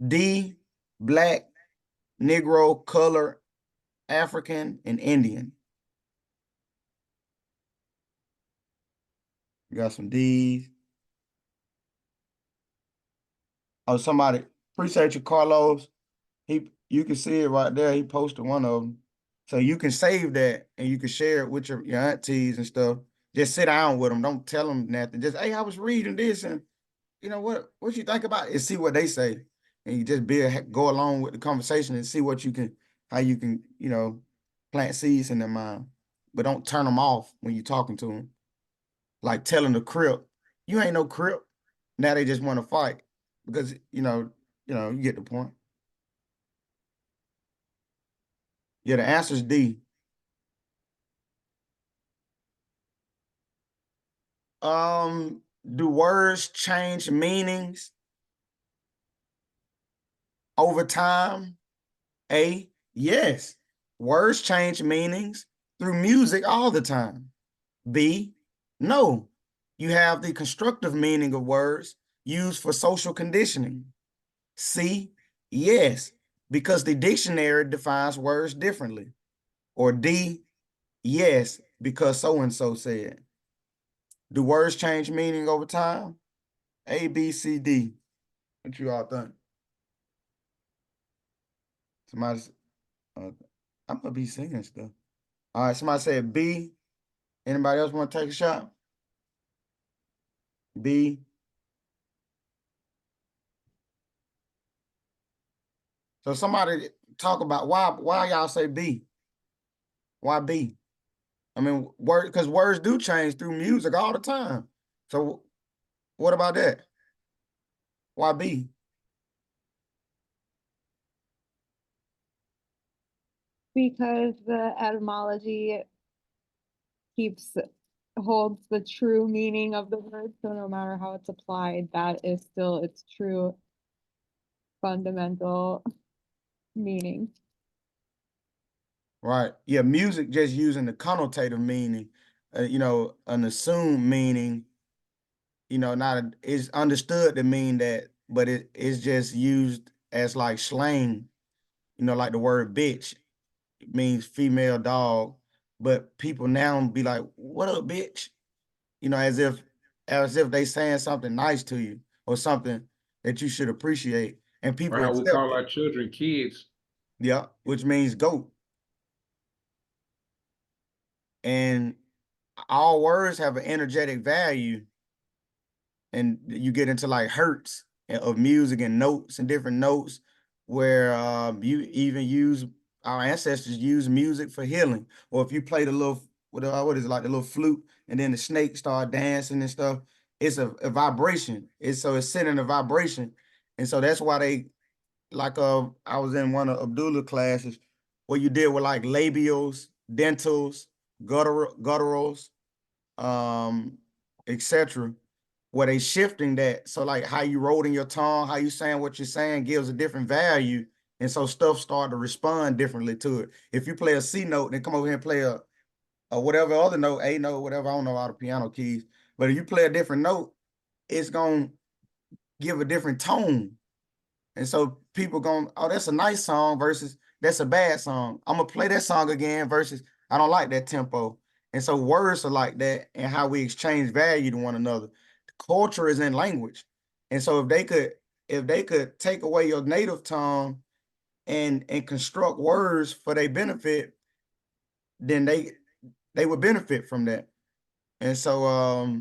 D, Black, Negro, Color, African, and Indian. You got some D's. Oh, somebody, appreciate you, Carlos. You can see it right there. He posted one of them. So you can save that and you can share it with your aunties and stuff. Just sit down with them. Don't tell them nothing. Just, hey, I was reading this and you know what you think about it and see what they say. And you just go along with the conversation and see how you can, plant seeds in their mind. But don't turn them off when you're talking to them. Like telling the Crip, you ain't no Crip. Now they just want to fight because, you get the point. Yeah, the answer is D. Do words change meanings over time? A, yes. Words change meanings through music all the time. B, no. You have the constructive meaning of words used for social conditioning. C, yes, because the dictionary defines words differently. Or D, yes, because so-and-so said. Do words change meaning over time? A, B, C, D. What you all think? Somebody's, I'm gonna be singing stuff. All right, somebody said B. Anybody else want to take a shot? B. So somebody talk about why y'all say B? Why B? I mean, because words do change through music all the time. So what about that? Why B? Because the etymology holds the true meaning of the word, so no matter how it's applied, that is still its true fundamental meaning. Right. Yeah, music just using the connotative meaning, an assumed meaning, it's understood to mean that, but it's just used as like slang, like the word bitch. It means female dog, but people now be like, what up, bitch? As if they saying something nice to you or something that you should appreciate. And people Or how we accept call it. our children kids. Yeah, which means goat. And all words have an energetic value, and you get into like hertz of music and notes and different notes where you even our ancestors use music for healing. Or if you play the little, what is it, like the little flute, and then the snake start dancing and stuff, it's a vibration. It's sending a vibration. And so that's why they, like I was in one of Abdullah classes where you deal with like labials, dentals, gutturals, etc., where they shifting that. So like how you rolling your tongue, how you saying what you're saying gives a different value. And so stuff start to respond differently to it. If you play a C note, then come over here and play a whatever other note, A note, whatever, I don't know all the piano keys. But if you play a different note, it's gonna give a different tone. And so people going, oh, that's a nice song versus that's a bad song. I'm gonna play that song again versus I don't like that tempo. And so words are like that, and how we exchange value to one another. Culture is in language. And so if they could take away your native tongue and construct words for their benefit, then they would benefit from that. And so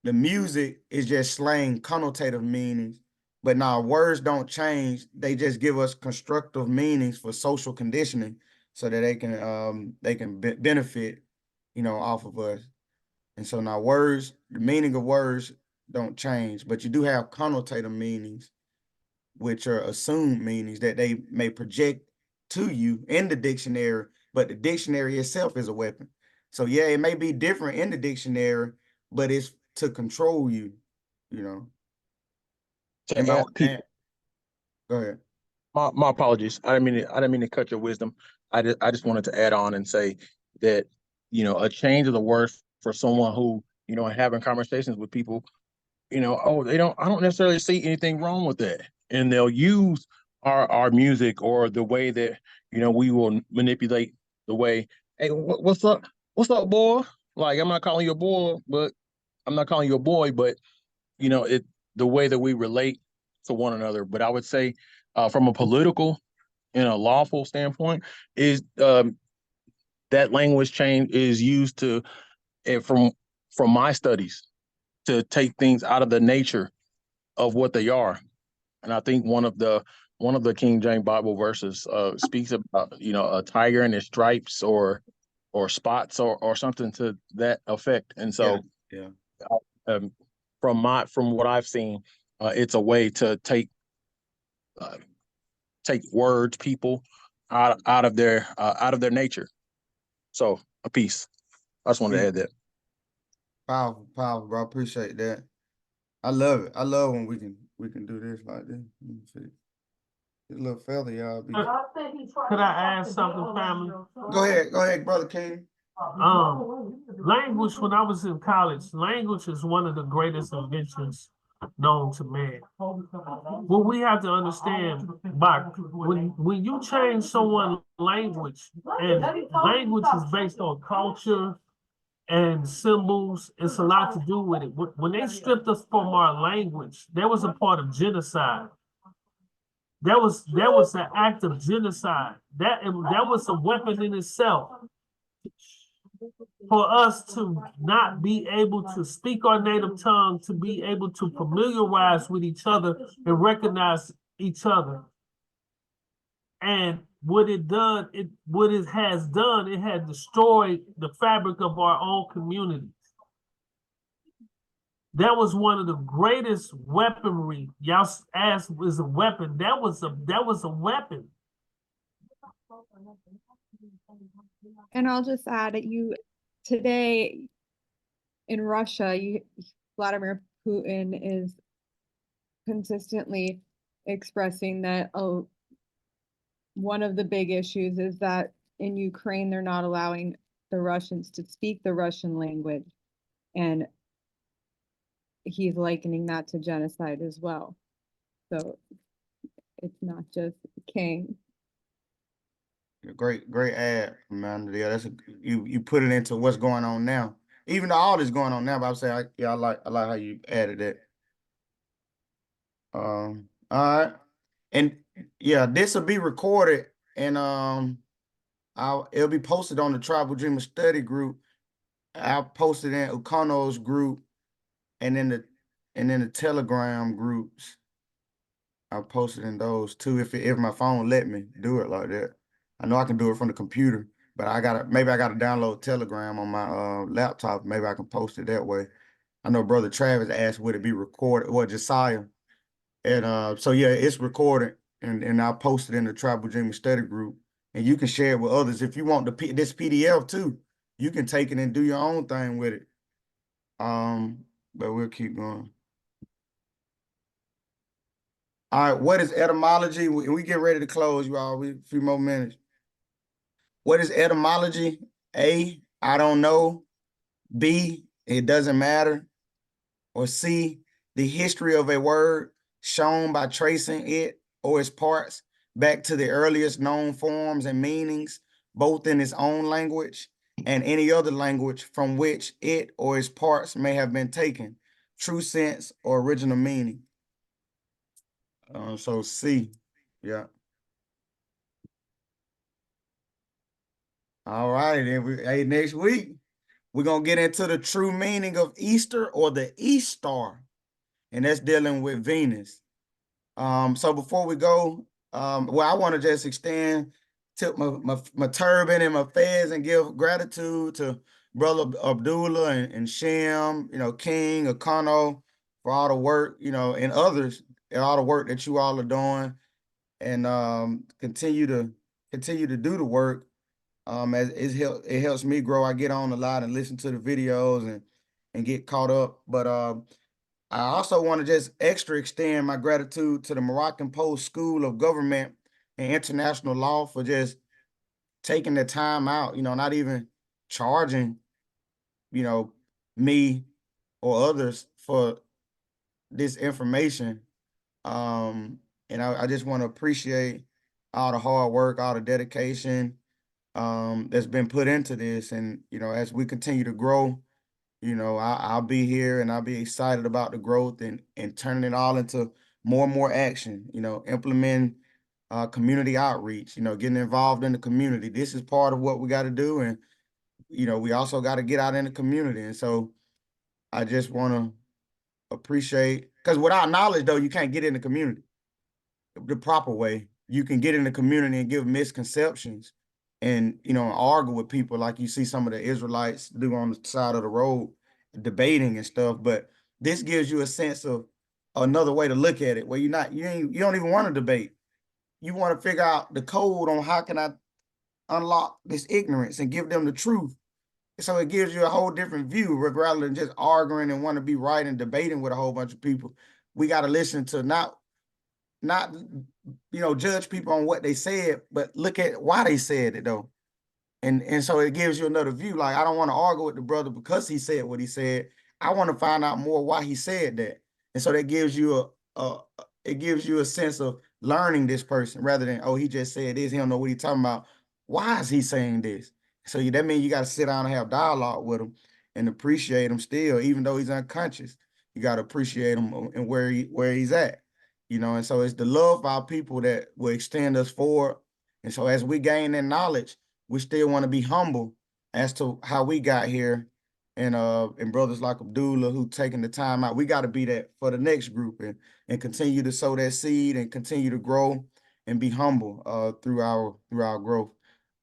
the music is just slang connotative meanings. But now words don't change. They just give us constructive meanings for social conditioning so that they can benefit, off of us. And so now words, the meaning of words don't change, but you do have connotative meanings, which are assumed meanings that they may project to you in the dictionary, but the dictionary itself is a weapon. So yeah, it may be different in the dictionary, but it's to control you, you know. Go ahead. My apologies. I didn't mean to cut your wisdom. I just wanted to add on and say that, a change of the word for someone who, having conversations with people, I don't necessarily see anything wrong with that. And they'll use our music or the way that, we will manipulate the way, hey, what's up? What's up, boy? Like, I'm not calling you a boy, but I'm not calling you a boy, but the way that we relate to one another. But I would say, from a political and a lawful standpoint, is that language change is used to, from my studies, to take things out of the nature of what they are. And I think one of the King James Bible verses speaks about, a tiger and its stripes or spots or something to that effect. And so, from what I've seen, it's a way to take words, people out of their nature. So a piece. I just wanted to add that. Powerful, bro. I appreciate that. I love it. I love when we can do this like this. Let me see. This little fella, y'all be. Could I add something, family? Go ahead, Brother King. Language, when I was in college, language is one of the greatest inventions known to man. What we have to understand, when you change someone's language, and language is based on culture and symbols, it's a lot to do with it. When they stripped us from our language, there was a part of genocide. There was an act of genocide. That was a weapon in itself. For us to not be able to speak our native tongue, to be able to familiarize with each other and recognize each other. And what it has done, it had destroyed the fabric of our own communities. That was one of the greatest weaponry. Y'all asked, was a weapon. That was a weapon. And I'll just add that today in Russia, Vladimir Putin is consistently expressing that one of the big issues is that in Ukraine, they're not allowing the Russians to speak the Russian language. And he's likening that to genocide as well. So it's not just King. Great ad, man. Yeah, you put it into what's going on now. Even though all this going on now, but I'm saying, I like how you added that. All right, and yeah, this will be recorded, and it'll be posted on the Tribal Dreamer Study group. I'll post it in Ukano's group, and then the Telegram groups. I'll post it in those too, if my phone let me do it like that. I know I can do it from the computer, but maybe I gotta download Telegram on my laptop. Maybe I can post it that way. I know Brother Travis asked, would it be recorded, or Josiah? And so yeah, it's recorded, and I'll post it in the Tribal Dreamer Study group, and you can share it with others. If you want this PDF too, you can take it and do your own thing with it. But we'll keep going. All right, what is etymology? We get ready to close, you all. A few more minutes. What is etymology? A, I don't know. B, it doesn't matter. Or C, the history of a word shown by tracing it or its parts back to the earliest known forms and meanings, both in its own language and any other language from which it or its parts may have been taken, true sense or original meaning. So C, yeah. All right, then next week, we're going to get into the true meaning of Easter or the Ishtar, and that's dealing with Venus. So before we go, I want to just tip my turban and my fez and give gratitude to Brother Abdullah and Shem, King, Akano, for all the work, and others, and all the work that you all are doing, and continue to continue to do the work. As it helps me grow. I get on a lot and listen to the videos and get caught up. But I also want to just extra extend my gratitude to the Moroccan Post School of Government and International Law for just taking the time out, not even charging, me or others for this information. And I just want to appreciate all the hard work, all the dedication that's been put into this. And, as we continue to grow, I'll be here and I'll be excited about the growth and turning it all into more and more action, implementing community outreach, getting involved in the community. This is part of what we got to do. And, we also got to get out in the community. And so I just want to appreciate, because without knowledge, though, you can't get in the community the proper way. You can get in the community and give misconceptions and, argue with people like you see some of the Israelites do on the side of the road, debating and stuff. But this gives you a sense of another way to look at it, where you don't even want to debate. You want to figure out the code on how can I unlock this ignorance and give them the truth. So it gives you a whole different view rather than just arguing and want to be right and debating with a whole bunch of people. We got to listen to not judge people on what they said, but look at why they said it though. And so it gives you another view. Like, I don't want to argue with the brother because he said what he said. I want to find out more why he said that. And so that gives you a sense of learning this person rather than, oh, he just said this, he don't know what he's talking about. Why is he saying this? So that means you got to sit down and have dialogue with him and appreciate him still, even though he's unconscious. You got to appreciate him and where he's at. And so it's the love of our people that will extend us forward. And so as we gain that knowledge, we still want to be humble as to how we got here. And brothers like Abdullah who taking the time out, we got to be that for the next group and continue to sow that seed and continue to grow and be humble through our growth.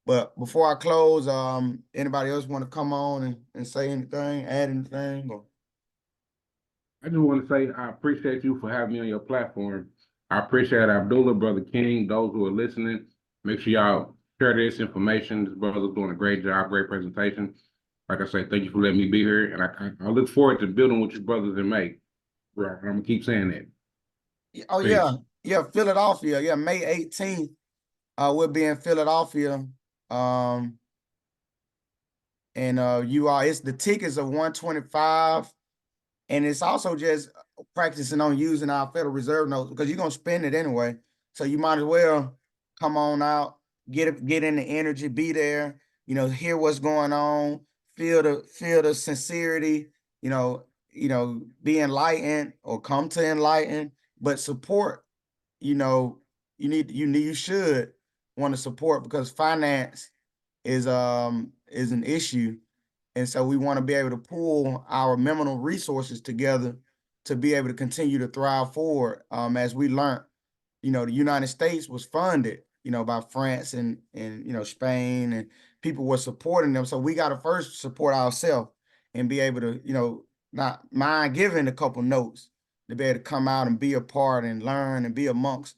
But before I close, anybody else want to come on and say anything, add anything? Or? I just want to say I appreciate you for having me on your platform. I appreciate Abdullah, Brother King, those who are listening. Make sure y'all share this information. This brother's doing a great job, great presentation. Like I say, thank you for letting me be here. And I look forward to building with you brothers in May. I'm going to keep saying that. Oh, Peace. yeah, Philadelphia. Yeah, May 18th, we'll be in Philadelphia. And it's the tickets of $125. And it's also just practicing on using our Federal Reserve notes because you're going to spend it anyway. So you might as well come on out, get in the energy, be there, hear what's going on, feel the sincerity, be enlightened or come to enlighten, but support, you should want to support because finance is an issue. And so we want to be able to pull our mental resources together to be able to continue to thrive forward. As we learned, the United States was funded, by France and Spain, and people were supporting them. So we got to first support ourselves and be able to, not mind giving a couple notes to be able to come out and be a part and learn and be amongst,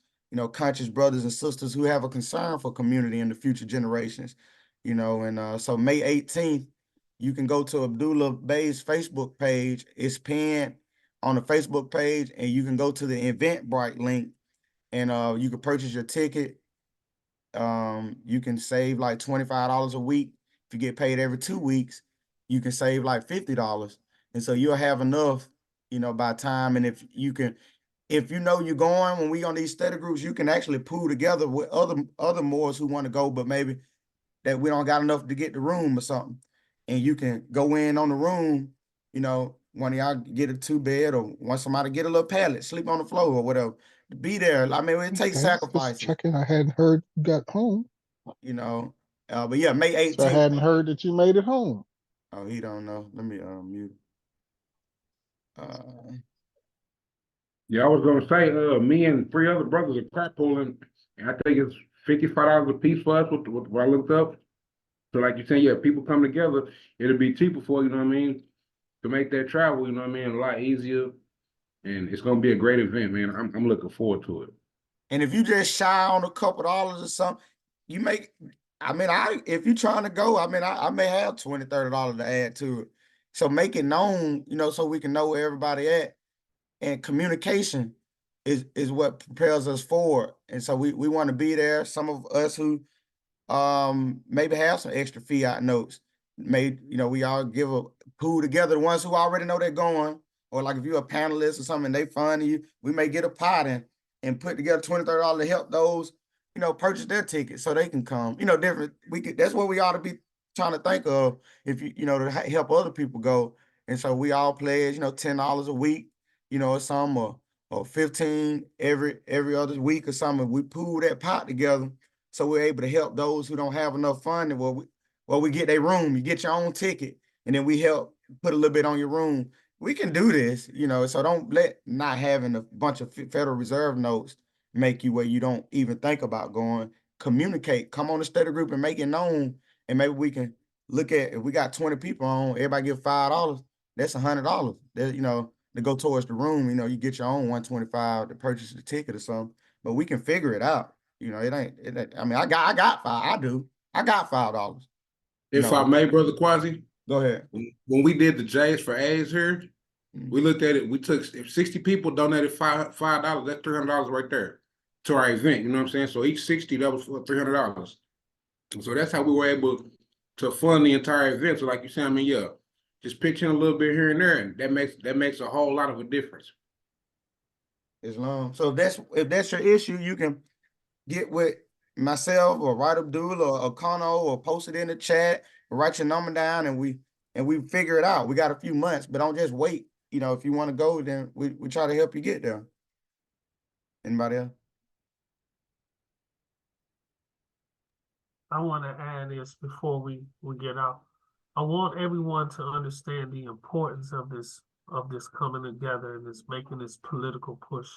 conscious brothers and sisters who have a concern for community and the future generations, and so May 18th, you can go to Abdullah Bey's Facebook page. It's pinned on the Facebook page, and you can go to the Eventbrite link, and you can purchase your ticket. You can save like $25 a week. If you get paid every 2 weeks, you can save like $50. And so you'll have enough, by time. And if you're going when we on these study groups, you can actually pool together with other Moors who want to go, but maybe that we don't got enough to get the room or something. And you can go in on the room, one of y'all get a 2-bed or want somebody get a little pallet, sleep on the floor or whatever. To be there, I mean, it takes sacrifices. Just checking. I hadn't heard you got home. But yeah, May 18th. So I hadn't heard that you made it home. Oh, he don't know. Let me mute. Yeah, I was gonna say, me and 3 other brothers are carpooling, and I think it's $55 a piece for us. What I looked up. So like you saying, yeah, people come together, it'll be cheaper for you know what I mean, to make that travel, a lot easier, and it's gonna be a great event, man. I'm looking forward to it. And if you just shy on a couple dollars or something, you make, I mean, if you're trying to go, I mean, I may have $20, $30 to add to it. So make it known, you know, so we can know where everybody at. And communication is what propels us forward. And so we want to be there. Some of us who maybe have some extra fiat notes, you know, we all give a pool together, the ones who already know they're going, or like if you're a panelist or something, they fund you, we may get a pot and put together $20, $30 to help those, you know, purchase their tickets so they can come. You know, different. That's what we ought to be trying to think of, if you know, to help other people go. And so we all pledge, you know, $10 a week, you know, or some, or 15 every other week or something. We pool that pot together, so we're able to help those who don't have enough funding. Well, we get their room, you get your own ticket, and then we help put a little bit on your room. We can do this, you know, so don't let not having a bunch of Federal Reserve notes make you where you don't even think about going. Communicate, come on the study group and make it known, and maybe we can look at, if we got 20 people on, everybody give $5, that's $100. That, you know, to go towards the room. You know, you get your own 125 to purchase the ticket or something, but we can figure it out. You know, it ain't, I mean, I got $5. If I may, Brother Kwasi, Go ahead. When we did the J's for A's here, we looked at it, we took, if 60 people donated $5, that's $300 right there to our event, you know what I'm saying? So each 60, that was for $300. So that's how we were able to fund the entire event. So like you said, I mean, yeah, just pitching a little bit here and there, and that makes a whole lot of a difference. So if that's your issue, you can get with myself or Right Abdul or Kano, or post it in the chat, or write your number down, and we figure it out. We got a few months, but don't just wait. You know, if you want to go, then we try to help you get there. Anybody else? I want to add this before we get out. I want everyone to understand the importance of this coming together and this making this political push.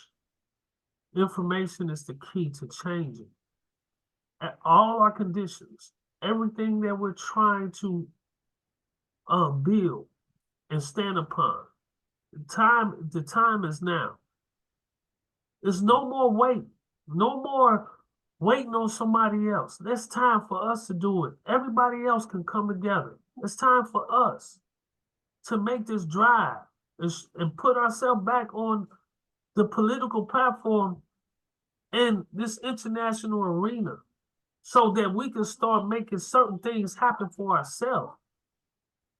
Information is the key to changing. At all our conditions, everything that we're trying to build and stand upon. The time is now. There's no more wait, no more waiting on somebody else. It's time for us to do it. Everybody else can come together. It's time for us to make this drive and put ourselves back on the political platform in this international arena, so that we can start making certain things happen for ourselves.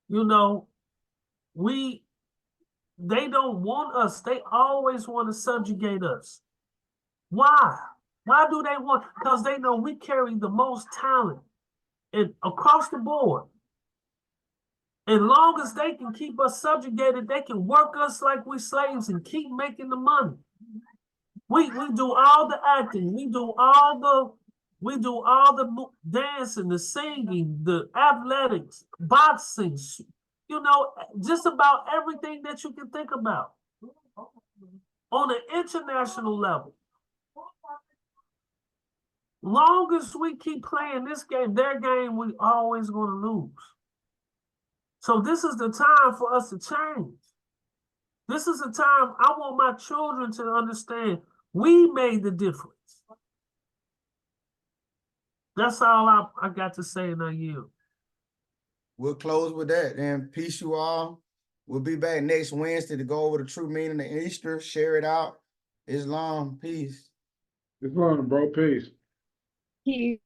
You know, they don't want us. They always want to subjugate us. Why? Why do they want? Because they know we carry the most talent and across the board. As long as they can keep us subjugated, they can work us like we're slaves and keep making the money. We do all the acting, we do all the dancing, the singing, the athletics, boxing, you know, just about everything that you can think about on an international level. Long as we keep playing this game, their game, we always going to lose. So this is the time for us to change. This is the time I want my children to understand we made the difference. That's all I got to say in a year. We'll close with that. And peace, you all. We'll be back next Wednesday to go over the true meaning of Easter, share it out. Islam, peace. Islam, bro, peace. Peace.